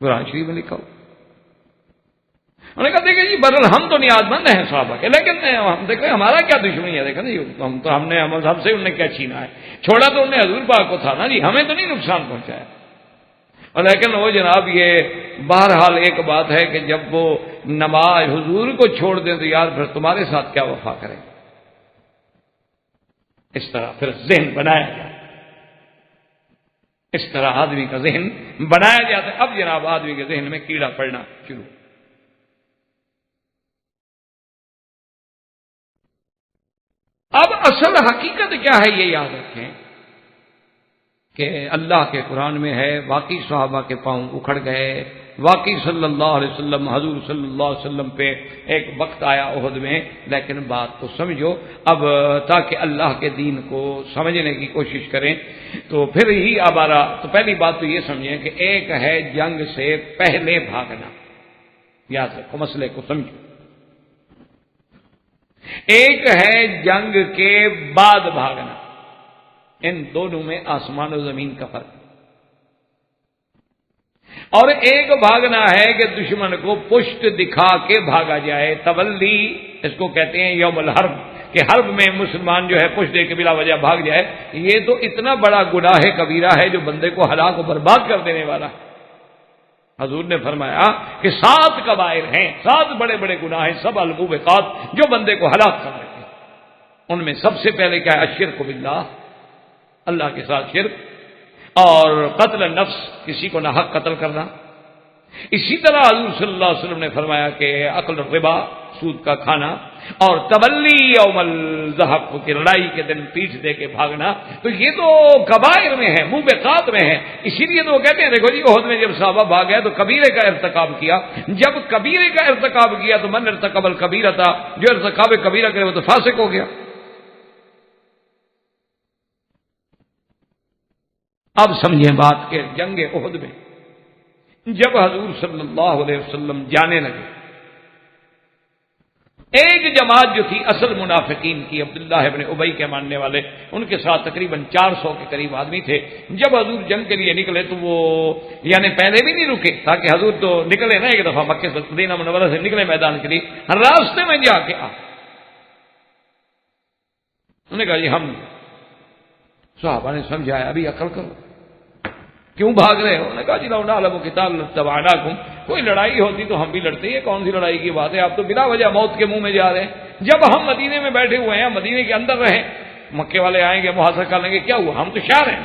قرآن شریف میں لکھا ہو۔ انہوں نے کہا دیکھیں جی برل ہم تو نیاز مند ہیں صحابہ کے، لیکن ہم دیکھیں ہمارا کیا دشمنی ہے، دیکھیں جی ہم نے ہم سے انہوں نے کیا چھینا ہے، چھوڑا تو انہوں نے حضور پاک کو تھا نا جی، ہمیں تو نہیں نقصان پہنچایا۔ اور لیکن وہ جناب یہ بہرحال ایک بات ہے کہ جب وہ نماز حضور کو چھوڑ دیں تو یار پھر تمہارے ساتھ کیا وفا کریں۔ اس طرح پھر ذہن بنایا جائے، اس طرح آدمی کا ذہن بنایا جاتا ہے۔ اب جناب آدمی کے ذہن میں کیڑا پڑنا شروع۔ اب اصل حقیقت کیا ہے یہ یاد رکھیں کہ اللہ کے قرآن میں ہے واقعی صحابہ کے پاؤں اکھڑ گئے، واقعی صلی اللہ علیہ وسلم حضور صلی اللہ علیہ وسلم پہ ایک وقت آیا احد میں، لیکن بات کو سمجھو اب تاکہ اللہ کے دین کو سمجھنے کی کوشش کریں تو پھر ہی اب آ رہا۔ تو پہلی بات تو یہ سمجھیں کہ ایک ہے جنگ سے پہلے بھاگنا، یاد رکھو مسئلے کو سمجھو، ایک ہے جنگ کے بعد بھاگنا، ان دونوں میں آسمان و زمین کا فرق، اور ایک بھاگنا ہے کہ دشمن کو پشت دکھا کے بھاگا جائے، تولی اس کو کہتے ہیں یوم الحرب، کہ حرب میں مسلمان جو ہے پشت دے کے بلا وجہ بھاگ جائے، یہ تو اتنا بڑا گناہ کبیرہ ہے جو بندے کو ہلاک و برباد کر دینے والا ہے۔ حضور نے فرمایا کہ 7 کبائر ہیں، 7 بڑے بڑے گناہ ہیں، سب الموبقات جو بندے کو ہلاک کر رہے ہیں، ان میں سب سے پہلے کیا ہے؟ الشرک باللہ، اللہ کے ساتھ شرک، اور قتل النفس، کسی کو ناحق قتل کرنا۔ اسی طرح حضور صلی اللہ علیہ وسلم نے فرمایا کہ اکل الربا، سود کا کھانا، اور تولی یوم الزحف، کی لڑائی کے دن پیٹھ دے کے بھاگنا، تو یہ تو کبائر میں ہے، موبقات میں ہے۔ اسی لیے تو وہ کہتے ہیں دیکھو جی احد میں جب صحابہ بھاگ گئے تو کبیرے کا ارتکاب کیا، جب کبیرے کا ارتکاب کیا تو من ارتکب الکبیرہ تھا، جو ارتکاب کبیرہ کرے وہ تو فاسق ہو گیا۔ اب سمجھیں بات کہ جنگ احد میں جب حضور صلی اللہ علیہ وسلم جانے لگے، ایک جماعت جو تھی اصل منافقین کی، عبداللہ ابن ابی کے ماننے والے، ان کے ساتھ تقریباً 400 کے قریب آدمی تھے۔ جب حضور جنگ کے لیے نکلے تو وہ یعنی پہلے بھی نہیں رکے، تاکہ حضور تو نکلے نا ایک دفعہ مکے سے مدینہ منورہ سے نکلے میدان کے لیے، راستے میں جا کے انہوں نے کہا جی ہم. صحابہ نے سمجھایا ابھی عقل کرو, کیوں بھاگ رہے ہو؟ انہوں نے کہا جی لو نعلم قتال لاتبعناکم, کوئی لڑائی ہوتی تو ہم بھی لڑتے, یہ کون سی لڑائی کی بات ہے, آپ تو بلا وجہ موت کے منہ میں جا رہے ہیں. جب ہم مدینے میں بیٹھے ہوئے ہیں, مدینے کے اندر رہیں, مکے والے آئیں گے محاصرہ کر لیں گے, کیا ہوا؟ ہم تو شاعر ہیں,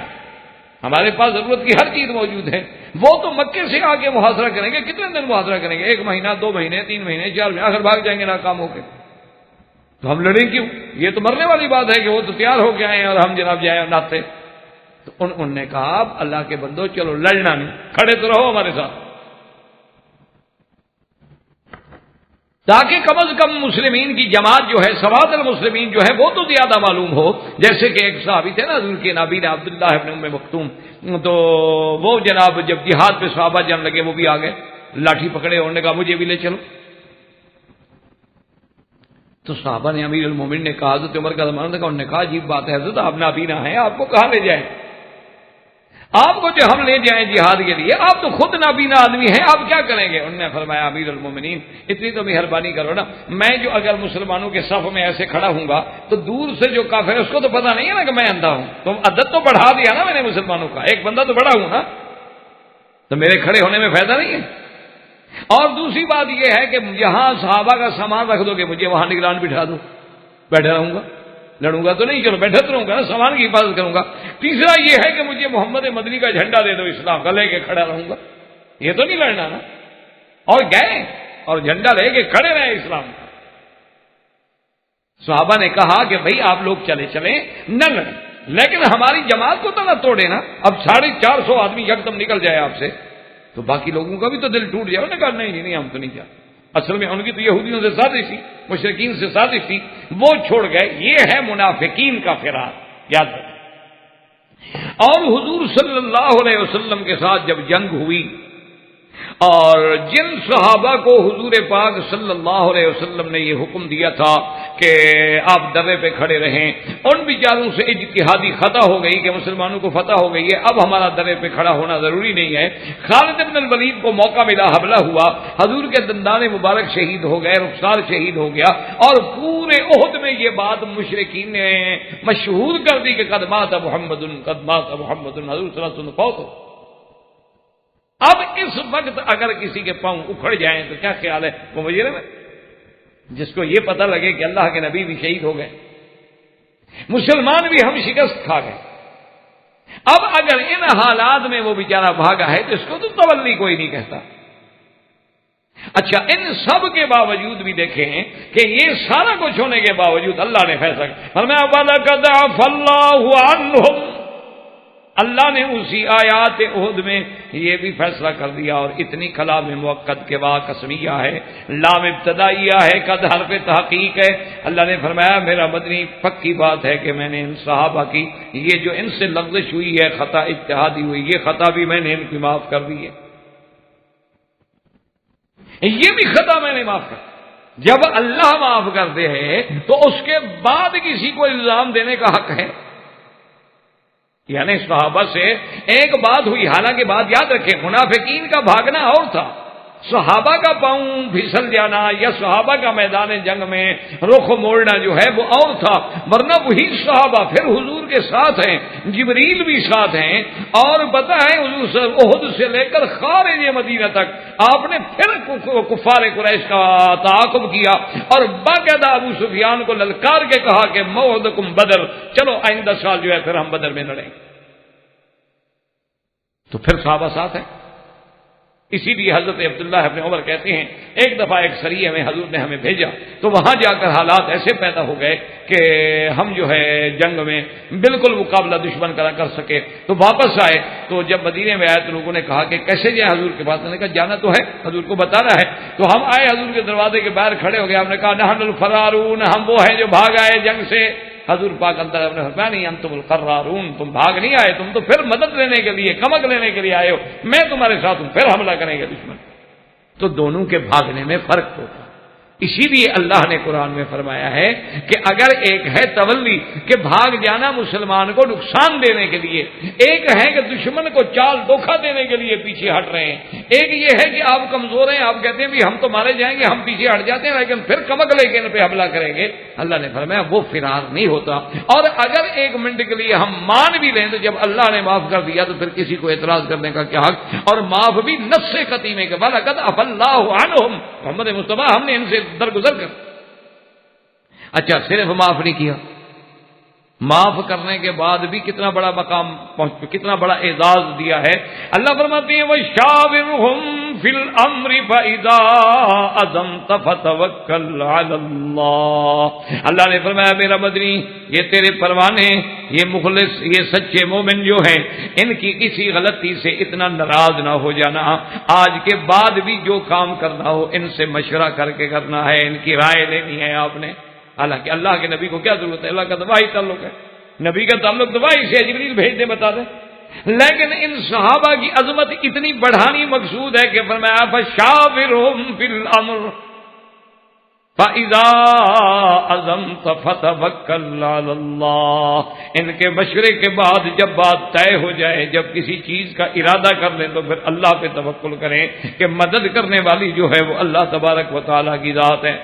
ہمارے پاس ضرورت کی ہر چیز موجود ہے. وہ تو مکے سے آ کے محاصرہ کریں گے, کتنے دن محاصرہ کریں گے؟ 1 مہینہ, 2 مہینے, 3 مہینے, 4 مہینے, آخر بھاگ جائیں گے ناکام ہو کے. تو ہم لڑیں کیوں؟ یہ تو مرنے والی بات ہے کہ وہ تو تیار ہو کے آئے ہیں اور ہم جناب جائیں اور ناتے. تو انہوں نے کہا اب اللہ کے بندو چلو لڑنا نہیں, کھڑے تو رہو ہمارے ساتھ, تاکہ کم از کم مسلمین کی جماعت جو ہے, سواد المسلمین جو ہے وہ تو زیادہ معلوم ہو. جیسے کہ ایک صحابی تھے نا حضور کے نبی نے, عبداللہ ابن ام مکتوم, تو وہ جناب جب جہاد پہ صحابہ جان لگے وہ بھی آ گئے, لاٹھی پکڑے, انہوں نے کہا مجھے بھی لے چلو. تو صحابہ نے امیر المومنین نے کہا, حضرت عمر کا زمانہ تھا, انہوں نے کہا عجیب بات ہے حضرت, آپ نابینا ہیں, آپ کو کہاں لے جائیں؟ آپ کو جو ہم لے جائیں جہاد کے لیے, آپ تو خود نابینا آدمی ہیں, آپ کیا کریں گے؟ انہوں نے فرمایا امیر المومنین اتنی تو مہربانی کرو نا, میں جو اگر مسلمانوں کے صف میں ایسے کھڑا ہوں گا تو دور سے جو کافر ہے اس کو تو پتہ نہیں ہے نا کہ میں اندھا ہوں. تو عدد تو بڑھا دیا نا میں نے مسلمانوں کا, ایک بندہ تو بڑا ہوں نا, تو میرے کھڑے ہونے میں فائدہ نہیں ہے. اور دوسری بات یہ ہے کہ یہاں صحابہ کا سامان رکھ دو کہ مجھے وہاں نگران بٹھا دو, بیٹھا رہوں گا, لڑوں گا تو نہیں, چلو بیٹھا تو رہوں گا نا, سامان کی حفاظت کروں گا. تیسرا یہ ہے کہ مجھے محمد مدنی کا جھنڈا دے دو اسلام کا, لے کے کھڑا رہوں گا, یہ تو نہیں لڑنا نا. اور گئے اور جھنڈا لے کے کھڑے رہے اسلام کا. صحابہ نے کہا کہ بھائی آپ لوگ چلے چلیں نہ لڑیں, لیکن ہماری جماعت کو تو نہ توڑے نا. اب 450 آدمی یکدم نکل جائے آپ سے تو باقی لوگوں کا بھی تو دل ٹوٹ جائے. انہوں نے کہا نہیں ہم تو نہیں جاتے. اصل میں ان کی تو یہودیوں سے سازش تھی, مشرکین سے سازش تھی, وہ چھوڑ گئے. یہ ہے منافقین کا فرار, یاد رکھیں. اور حضور صلی اللہ علیہ وسلم کے ساتھ جب جنگ ہوئی اور جن صحابہ کو حضور پاک صلی اللہ علیہ وسلم نے یہ حکم دیا تھا کہ آپ درے پہ کھڑے رہیں, ان بیچاروں سے اجتہادی خطا ہو گئی کہ مسلمانوں کو فتح ہو گئی ہے, اب ہمارا درے پہ کھڑا ہونا ضروری نہیں ہے. خالد بن الولید کو موقع ملا, حملہ ہوا, حضور کے دندان مبارک شہید ہو گئے, رخسار شہید ہو گیا, اور پورے عہد میں یہ بات مشرکین نے مشہور کر دی کہ قد مات محمد, قد مات محمد, حضور صلی اللہ علیہ وسلم فوت ہو. اب اس وقت اگر کسی کے پاؤں اکھڑ جائیں تو کیا خیال ہے وہ مجرم ہے؟ جس کو یہ پتہ لگے کہ اللہ کے نبی بھی شہید ہو گئے, مسلمان بھی ہم شکست کھا گئے. اب اگر ان حالات میں وہ بیچارہ بھاگا ہے تو اس کو تو تولی کوئی نہیں کہتا. اچھا, ان سب کے باوجود بھی دیکھیں کہ یہ سارا کچھ ہونے کے باوجود اللہ نے فیصلہ فرمایا وَلَقَدْ عَفَا اللَّهُ عَنْهُمْ, اللہ نے اسی آیات عہد میں یہ بھی فیصلہ کر دیا. اور اتنی خلا میں موقت کے بعد قسمیہ ہے, لام ابتدائیہ ہے, قد حرف تحقیق ہے. اللہ نے فرمایا میرا مدنی پکی بات ہے کہ میں نے ان صحابہ کی یہ جو ان سے لغزش ہوئی ہے, خطا اجتہادی ہوئی, یہ خطا بھی میں نے ان کی معاف کر دی ہے, یہ بھی خطا میں نے معاف کر. جب اللہ معاف کر دے ہے تو اس کے بعد کسی کو الزام دینے کا حق ہے؟ یعنی صحابہ سے ایک بات ہوئی, حالانکہ بات یاد رکھیں منافقین کا بھاگنا اور تھا, صحابہ کا پاؤں پھسل جانا یا صحابہ کا میدان جنگ میں رخ موڑنا جو ہے وہ اور تھا. ورنہ وہی صحابہ پھر حضور کے ساتھ ہیں, جبریل بھی ساتھ ہیں, اور پتہ ہے حضور سے احد سے لے کر خارج مدینہ تک آپ نے پھر کفار قریش کا تعاقب کیا اور باقاعدہ ابو سفیان کو للکار کے کہا کہ موعدکم بدر, چلو آئندہ سال جو ہے پھر ہم بدر میں لڑیں. تو پھر صحابہ ساتھ ہیں. اسی لیے حضرت عبداللہ ابن عمر کہتے ہیں ایک دفعہ ایک سریہ میں حضور نے ہمیں بھیجا تو وہاں جا کر حالات ایسے پیدا ہو گئے کہ ہم جو ہے جنگ میں بالکل مقابلہ دشمن کا نہ کر سکے. تو واپس آئے تو جب مدینے میں آئے تو لوگوں نے کہا کہ کیسے جائے حضور کے پاس. نے کہا جانا تو ہے, حضور کو بتانا ہے. تو ہم آئے حضور کے دروازے کے باہر کھڑے ہو گئے, ہم نے کہا نحن الفرارون, ہم وہ ہیں جو بھاگ آئے جنگ سے. حضور پاک اندر نے فرمایا نہیں انتم القرارون, تم بھاگ نہیں آئے, تم تو پھر مدد لینے کے لیے, کمک لینے کے لیے آئے ہو, میں تمہارے ساتھ ہوں, پھر حملہ کریں گے دشمن. تو دونوں کے بھاگنے میں فرق ہوتا. اسی لیے اللہ نے قرآن میں فرمایا ہے کہ اگر ایک ہے تولی کہ بھاگ جانا مسلمان کو نقصان دینے کے لیے، ایک ہے کہ دشمن کو چال دھوکہ دینے کے لیے پیچھے ہٹ رہے ہیں، ایک یہ ہے کہ آپ کمزور ہیں، آپ کہتے ہیں بھی ہم تو مارے جائیں گے، ہم پیچھے ہٹ جاتے ہیں لیکن پھر کمک لے کے ان پہ حملہ کریں گے، اللہ نے فرمایا وہ فرار نہیں ہوتا۔ اور اگر ایک منٹ کے لیے ہم مان بھی لیں تو جب اللہ نے معاف کر دیا تو پھر کسی کو اعتراض کرنے کا کیا حق، اور معاف بھی نفس قتیمے کے وَلَقَدْ عَفَا اللَّهُ عَنْهُمْ، محمد مصطفیٰ ہم نے ان سے درگزر کر۔ اچھا صرف معاف نہیں کیا، معاف کرنے کے بعد بھی کتنا بڑا مقام کتنا بڑا اعزاز دیا ہے۔ اللہ فرماتے ہیں وَشَاوِرْهُمْ فِي الْأَمْرِ فَإِذَا عَزَمْتَ فَتَوَكَّلْ عَلَى اللَّهِ۔ اللہ نے فرمایا میرا مدنی یہ تیرے پروانے، یہ مخلص، یہ سچے مومن جو ہیں، ان کی کسی غلطی سے اتنا ناراض نہ ہو جانا، آج کے بعد بھی جو کام کرنا ہو ان سے مشورہ کر کے کرنا ہے، ان کی رائے لینی ہے آپ نے۔ حالانکہ اللہ کے نبی کو کیا ضرورت ہے، اللہ کا دوائی تعلق ہے، نبی کا تعلق دوائی سے، جبریل بھیج دے بتا دیں، لیکن ان صحابہ کی عظمت اتنی بڑھانی مقصود ہے کہ فرمایا فَشَاوِرْهُمْ فِي الْأَمْرِ فَإِذَا عَزَمْتَ فَتَوَكَّلْ عَلَى اللَّهِ۔ ان کے مشورے کے بعد جب بات طے ہو جائے، جب کسی چیز کا ارادہ کر لیں تو پھر اللہ پہ توکل کریں کہ مدد کرنے والی جو ہے وہ اللہ تبارک و تعالیٰ کی ذات ہے۔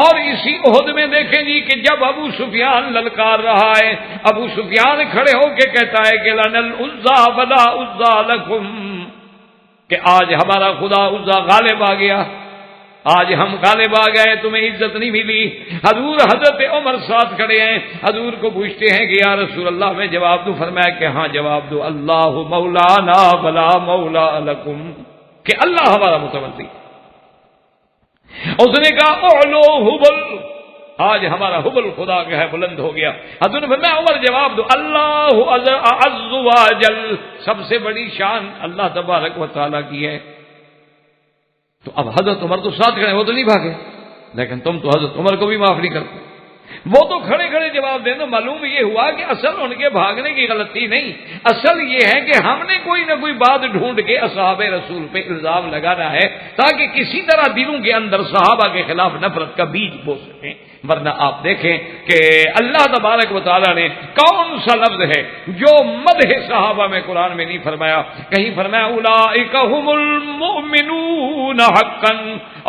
اور اسی عہد میں دیکھیں جی کہ جب ابو سفیان للکار رہا ہے، ابو سفیان کھڑے ہو کے کہتا ہے کہ لَنَا الْعُزَّىٰ وَلَا عُزَّىٰ لَكُمْ، کہ آج ہمارا خدا عزا غالب آ گیا، آج ہم غالب آ گئے، تمہیں عزت نہیں ملی۔ حضور حضرت عمر ساتھ کھڑے ہیں، حضور کو پوچھتے ہیں کہ یا رسول اللہ میں جواب دوں؟ فرمایا کہ ہاں جواب دو، اللہ مولانا ولا مولا لکم، کہ اللہ ہمارا متولی۔ اس نے کہا اعلو حبل، آج ہمارا حبل خدا کا ہے بلند ہو گیا۔ حضور نے فرمایا عمر جواب دو، اللہ عز وجل، سب سے بڑی شان اللہ تبارک و تعالیٰ کی ہے۔ تو اب حضرت عمر تو ساتھ کھڑے، وہ تو نہیں بھاگے، لیکن تم تو حضرت عمر کو بھی معاف نہیں کرتے، وہ تو کھڑے کھڑے جواب دیں۔ تو معلوم یہ ہوا کہ اصل ان کے بھاگنے کی غلطی نہیں، اصل یہ ہے کہ ہم نے کوئی نہ کوئی بات ڈھونڈ کے اصحاب رسول پہ الزام لگانا ہے تاکہ کسی طرح دلوں کے اندر صحابہ کے خلاف نفرت کا بیج بو سکیں۔ ورنہ آپ دیکھیں کہ اللہ تبارک و تعالیٰ نے کون سا لفظ ہے جو مدح صحابہ میں قرآن میں نہیں فرمایا؟ کہیں فرمایا اولئک هم المؤمنون حقا،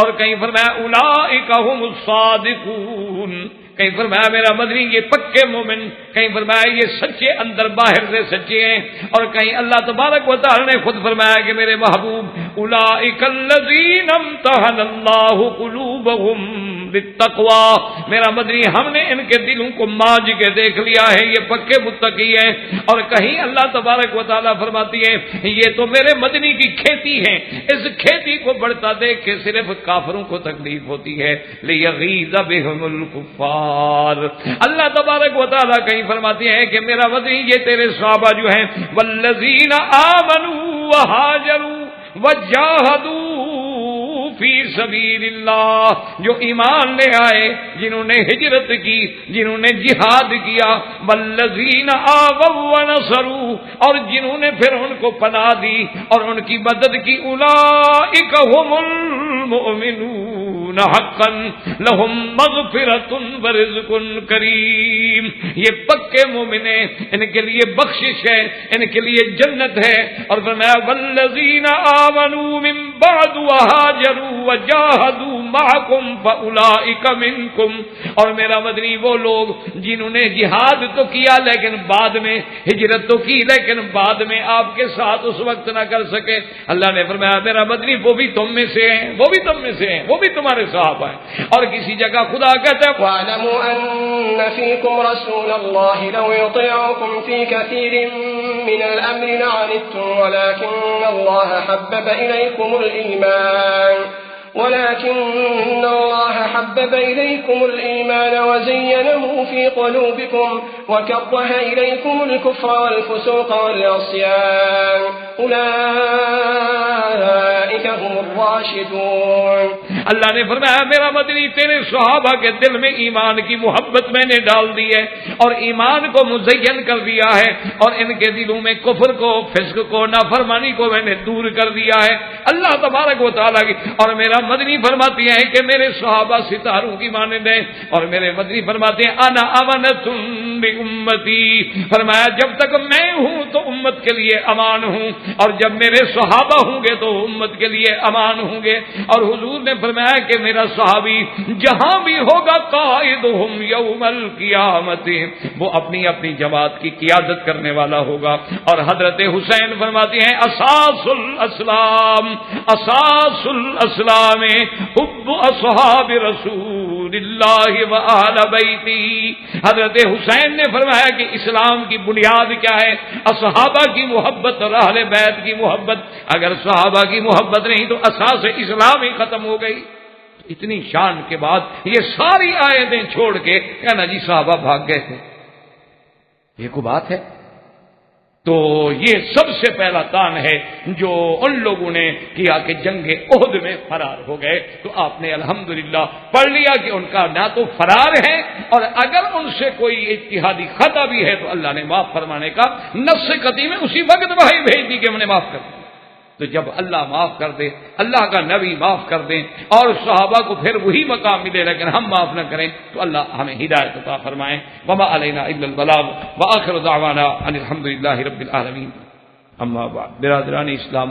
اور کہیں فرمایا اولئک هم الصادقون، کہیں فرمایا میرا مدنی یہ پکے مومن، کہیں فرمایا یہ سچے اندر باہر سے سچے ہیں، اور کہیں اللہ تبارک و تعالی نے خود فرمایا کہ میرے محبوب اولئک الذین امتحن اللہ قلوبہم للتقوی، میرا مدنی ہم نے ان کے دلوں کو مانج کے دیکھ لیا ہے، یہ پکے متقی ہیں۔ اور کہیں اللہ تبارک و تعالی فرماتی ہے یہ تو میرے مدنی کی کھیتی ہے، اس کھیتی کو بڑھتا دیکھ کے صرف کافروں کو تکلیف ہوتی ہے، لیغیظ بہم الکفار۔ اللہ تبارک و تعالی کہیں فرماتی ہے کہ میرا مدنی یہ تیرے صحابہ جو ہیں والذین آمنوا وہاجروا وجاہدوا فی سبیل اللہ، جو ایمان لے آئے، جنہوں نے ہجرت کی، جنہوں نے جہاد کیا، والذین آووا ونصروا، اور جنہوں نے پھر ان کو پناہ دی اور ان کی مدد کی، اولئک هم المؤمنون حقا لهم مغفرۃ ورزق کریم، یہ پکے مومن ہیں، ان کے لیے بخشش ہے، ان کے لیے جنت ہے۔ اور فرمایا والذین آمنوا من بعد وہاجروا وجاہدوا معکم فاولئک منکم، اور میرا مدنی وہ لوگ جنہوں نے جہاد تو کیا لیکن بعد میں ہجرت تو کی لیکن بعد میں آپ کے ساتھ اس وقت نہ کر سکے، اللہ نے فرمایا میرا مدنی وہ بھی تم میں سے ہیں، وہ بھی تم میں سے ہیں، وہ بھی تمہارے صحابہ ہیں۔ اور کسی جگہ خدا کہتا ہے وَاعْلَمُوا أَنَّ فِيكُمْ رَسُولَ اللَّهِ لَوْ يُطِيعُكُمْ فِي كَثِيرٍ مِّنَ الْأَمْرِ لَعَنِتُّمْ وَلَكِنَّ اللَّهَ حَبَّبَ إِلَيْكُمُ الْإِيمَانَ وَزَيَّنَهُ فِي قُلُوبِكُمْ وَكَرَّهَ إِلَيْكُمُ الْكُفْرَ وَالْفُسُوقَ وَالْعِصْيَانَ أُولَئِكَ هُمُ الرَّاشِدُونَ۔ اللہ نے فرمایا میرا مدنی تیرے صحابہ کے دل میں ایمان کی محبت میں نے ڈال دی ہے اور ایمان کو مزین کر دیا ہے اور ان کے دلوں میں کفر کو، فسق کو، نافرمانی کو میں نے دور کر دیا ہے اللہ تبارک و تعالیٰ کی۔ اور میرا مدنی فرماتی ہے کہ میرے صحابہ ستاروں کی مانند ہیں، اور میرے مدنی فرماتے ہیں انا امنۃ بامتی، فرمایا جب تک میں ہوں تو امت کے لیے امان ہوں، اور جب میرے صحابہ ہوں گے تو امت کے لیے امان ہوں گے۔ اور حضور نے فرمایا کہ میرا صحابی جہاں بھی ہوگا قائدہم یوم القیامت، وہ اپنی اپنی جماعت کی قیادت کرنے والا ہوگا۔ اور حضرت حسین فرماتے ہیں اساس الاسلام، اساس الاسلام حب اصحاب رسول اللہ و اہل بیتی۔ حضرت حسین نے فرمایا کہ اسلام کی بنیاد کیا ہے؟ صحابہ کی محبت اور اہل بیت کی محبت۔ اگر صحابہ کی محبت نہیں تو اساس اسلام ہی ختم ہو گئی۔ اتنی شان کے بعد یہ ساری آیتیں چھوڑ کے کہنا جی صحابہ بھاگ گئے تھے، یہ کوئی بات ہے؟ تو یہ سب سے پہلا تان ہے جو ان لوگوں نے کیا کہ جنگ احد میں فرار ہو گئے۔ تو آپ نے الحمدللہ پڑھ لیا کہ ان کا نہ تو فرار ہے، اور اگر ان سے کوئی اجتہادی خطا بھی ہے تو اللہ نے معاف فرمانے کا نص قطعی میں اسی وقت وحی بھیج دی کہ ہم نے معاف کر دیا۔ تو جب اللہ معاف کر دے، اللہ کا نبی معاف کر دیں اور صحابہ کو پھر وہی مقام ملے لیکن ہم معاف نہ کریں تو اللہ ہمیں ہدایت عطا فرمائے۔ وما علینا الا البلاغ وآخر دعوانا ان الحمدللہ رب العالمین۔ اما بعد، برادران اسلام،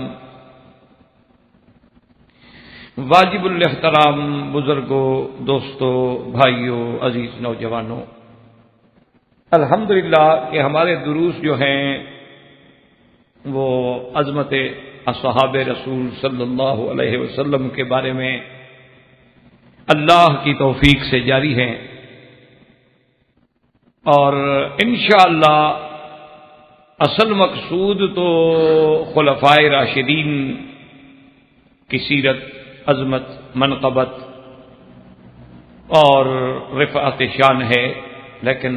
واجب الاحترام بزرگوں، دوستوں، بھائیوں، عزیز نوجوانوں، الحمدللہ کہ ہمارے دروس جو ہیں وہ عظمت اصحاب رسول صلی اللہ علیہ وسلم کے بارے میں اللہ کی توفیق سے جاری ہیں، اور انشاءاللہ اصل مقصود تو خلفائے راشدین کی سیرت، عظمت، منقبت اور رفعت شان ہے، لیکن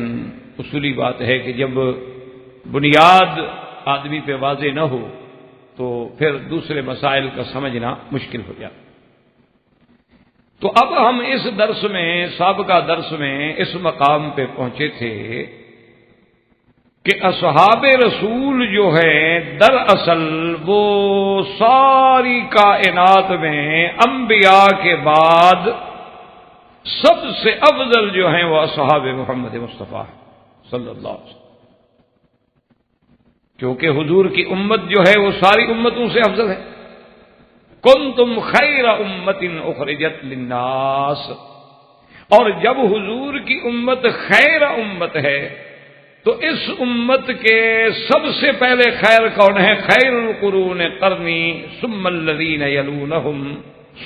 اصولی بات ہے کہ جب بنیاد آدمی پہ واضح نہ ہو تو پھر دوسرے مسائل کا سمجھنا مشکل ہو جاتا۔ تو اب ہم اس درس میں، سابقہ درس میں اس مقام پہ پہنچے تھے کہ اصحاب رسول جو ہے دراصل وہ ساری کائنات میں انبیاء کے بعد سب سے افضل جو ہیں وہ اصحاب محمد مصطفیٰ صلی اللہ علیہ وسلم، کیونکہ حضور کی امت جو ہے وہ ساری امتوں سے افضل ہے۔ کنتم خیر امت اخرجت للناس، اور جب حضور کی امت خیر امت ہے تو اس امت کے سب سے پہلے خیر کون ہے؟ خیر القرون قرنی ثم الذین یلونہم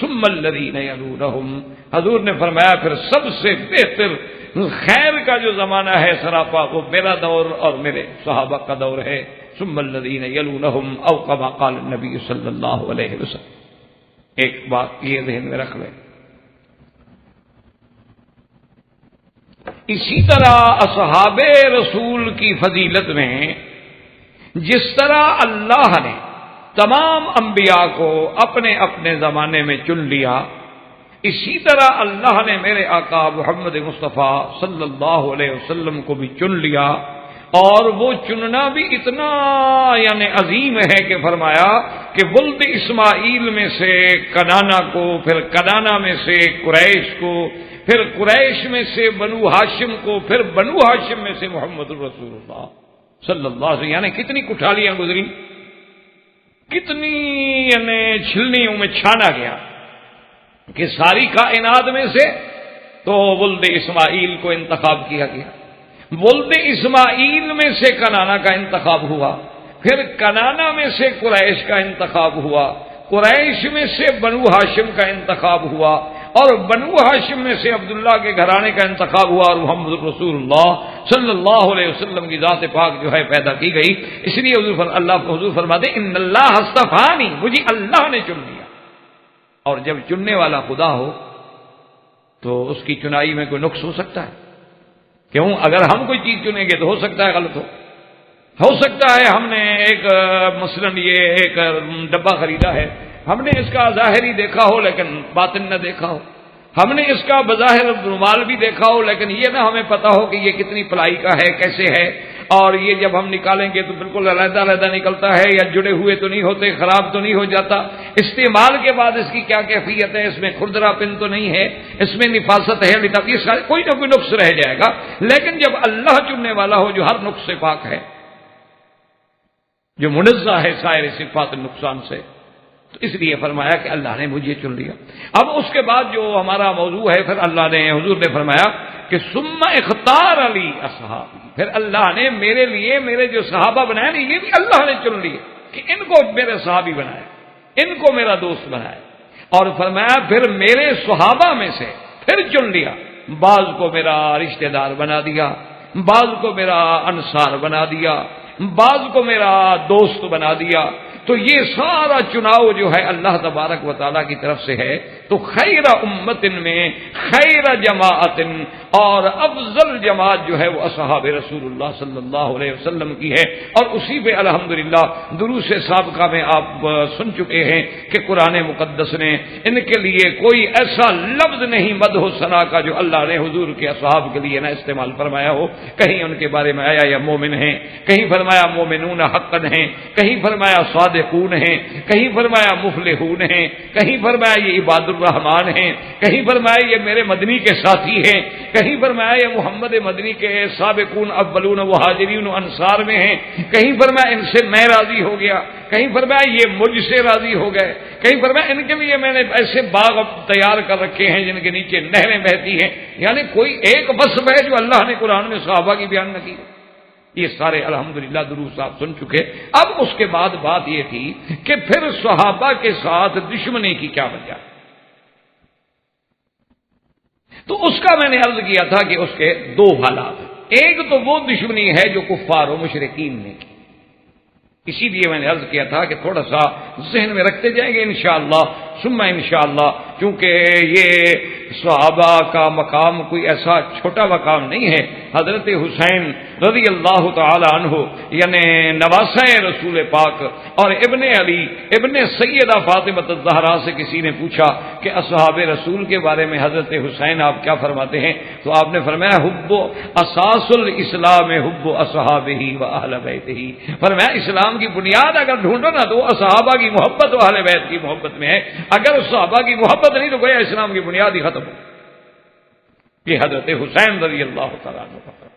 ثم الذین یلونہم۔ حضور نے فرمایا پھر سب سے بہتر خیر کا جو زمانہ ہے سراپا وہ میرا دور اور میرے صحابہ کا دور ہے۔ ثم الذین یلونہم او کما قال النبی صلی اللہ علیہ وسلم۔ ایک بات یہ ذہن میں رکھ لیں، اسی طرح اصحاب رسول کی فضیلت میں جس طرح اللہ نے تمام انبیاء کو اپنے اپنے زمانے میں چن لیا، اسی طرح اللہ نے میرے آقا محمد مصطفیٰ صلی اللہ علیہ وسلم کو بھی چن لیا، اور وہ چننا بھی اتنا یعنی عظیم ہے کہ فرمایا کہ ولد اسماعیل میں سے کنانا کو، پھر کنانا میں سے قریش کو، پھر قریش میں سے بنو ہاشم کو، پھر بنو ہاشم میں سے محمد الرسول اللہ صلی اللہ علیہ وسلم۔ یعنی کتنی کٹھالیاں گزری، کتنی یعنی چھلنیوں میں چھانا گیا کہ ساری کائنات میں سے تو ولد اسماعیل کو انتخاب کیا گیا، ولد اسماعیل میں سے کنانا کا انتخاب ہوا، پھر کنانا میں سے قریش کا انتخاب ہوا، قریش میں سے بنو ہاشم کا انتخاب ہوا، اور بنو ہاشم میں سے عبداللہ کے گھرانے کا انتخاب ہوا، اور محمد رسول اللہ صلی اللہ علیہ وسلم کی ذات پاک جو ہے پیدا کی گئی۔ اس لیے حضور فرماتے ان اللہ اصطفانی، مجھے اللہ نے چن لیا۔ اور جب چننے والا خدا ہو تو اس کی چنائی میں کوئی نقص ہو سکتا ہے؟ کیوں؟ اگر ہم کوئی چیز چنیں گے تو ہو سکتا ہے غلط ہو سکتا ہے ہم نے ایک مثلاً یہ ایک ڈبہ خریدا ہے، ہم نے اس کا ظاہری دیکھا ہو لیکن باطن نہ دیکھا ہو، ہم نے اس کا بظاہر رومال بھی دیکھا ہو لیکن یہ نہ ہمیں پتا ہو کہ یہ کتنی پلائی کا ہے، کیسے ہے، اور یہ جب ہم نکالیں گے تو بالکل علیحدہ علیحدہ نکلتا ہے یا جڑے ہوئے تو نہیں ہوتے، خراب تو نہیں ہو جاتا، استعمال کے بعد اس کی کیا کیفیت ہے، اس میں کھردرا پن تو نہیں ہے، اس میں نفاست ہے، یہ سارے کوئی نہ کوئی نقص رہ جائے گا، لیکن جب اللہ چننے والا ہو جو ہر نقص سے پاک ہے، جو منزہ ہے سائر صفات نقصان سے، تو اس لیے فرمایا کہ اللہ نے مجھے چن لیا۔ اب اس کے بعد جو ہمارا موضوع ہے، پھر اللہ نے حضور نے فرمایا کہ ثم اختار علی اصحابی، پھر اللہ نے میرے لیے میرے جو صحابہ بنائے نا، یہ بھی اللہ نے چن لیے کہ ان کو میرے صحابی بنائے، ان کو میرا دوست بنائے، اور فرمایا پھر میرے صحابہ میں سے پھر چن لیا، بعض کو میرا رشتہ دار بنا دیا، بعض کو میرا انصار بنا دیا، بعض کو میرا دوست بنا دیا۔ تو یہ سارا چناؤ جو ہے اللہ تبارک و تعالیٰ کی طرف سے ہے۔ تو خیر امت میں خیر جماعت، اور افضل جماعت جو ہے وہ اصحاب رسول اللہ صلی اللہ علیہ وسلم کی ہے، اور اسی پہ الحمدللہ دروس سابقہ میں آپ سن چکے ہیں کہ قرآن مقدس نے ان کے لیے کوئی ایسا لفظ نہیں مدح و ثنا کا جو اللہ نے حضور کے اصحاب کے لیے نہ استعمال فرمایا ہو۔ کہیں ان کے بارے میں آیا یا مومن ہیں، کہیں فرمایا مومنون حقا ہیں، کہیں فرمایا صادقون ہیں، کہیں فرمایا مفلحون ہیں، کہیں فرمایا یہ عباد الرحمان ہیں، کہیں فرمایا یہ میرے مدنی کے ساتھی ہیں، کہیں فرمایا یہ محمد مدنی کے سابقون اولون مہاجرین و انصار میں ہیں، کہیں فرمایا ان سے میں راضی ہو گیا، کہیں فرمایا یہ مجھ سے راضی ہو گئے، کہیں فرمایا ان کے لیے میں نے ایسے باغ تیار کر رکھے ہیں جن کے نیچے نہریں بہتی ہیں۔ یعنی کوئی ایک وصف ہے جو اللہ نے قرآن میں صحابہ کی بیان نہ کی۔ یہ سارے الحمدللہ دروس آپ سن چکے۔ اب اس کے بعد بات یہ تھی کہ پھر صحابہ کے ساتھ دشمنی کی کیا وجہ ہے؟ تو اس کا میں نے عرض کیا تھا کہ اس کے دو حالات ہیں۔ ایک تو وہ دشمنی ہے جو کفار و مشرکین نے کی، اسی لیے میں نے عرض کیا تھا کہ تھوڑا سا ذہن میں رکھتے جائیں گے انشاءاللہ ثم انشاءاللہ، کیونکہ یہ صحابہ کا مقام کوئی ایسا چھوٹا مقام نہیں ہے۔ حضرت حسین رضی اللہ تعالی عنہ یعنی نواسہ رسول پاک اور ابن علی ابن سیدہ فاطمہ الزہرا سے کسی نے پوچھا کہ اصحاب رسول کے بارے میں حضرت حسین آپ کیا فرماتے ہیں؟ تو آپ نے فرمایا حب اساس الاسلام حب اصحابہ و اہل بیتہ، فرمایا اسلام کی بنیاد اگر ڈھونڈو نا تو صحابہ کی محبت و اہل بیت کی محبت میں ہے، اگر صحابہ کی محبت نہیں تو گویا اسلام کی بنیاد ہی ختم ہو۔ یہ حضرت حسین رضی اللہ تعالیٰ عنہ کا فرمان۔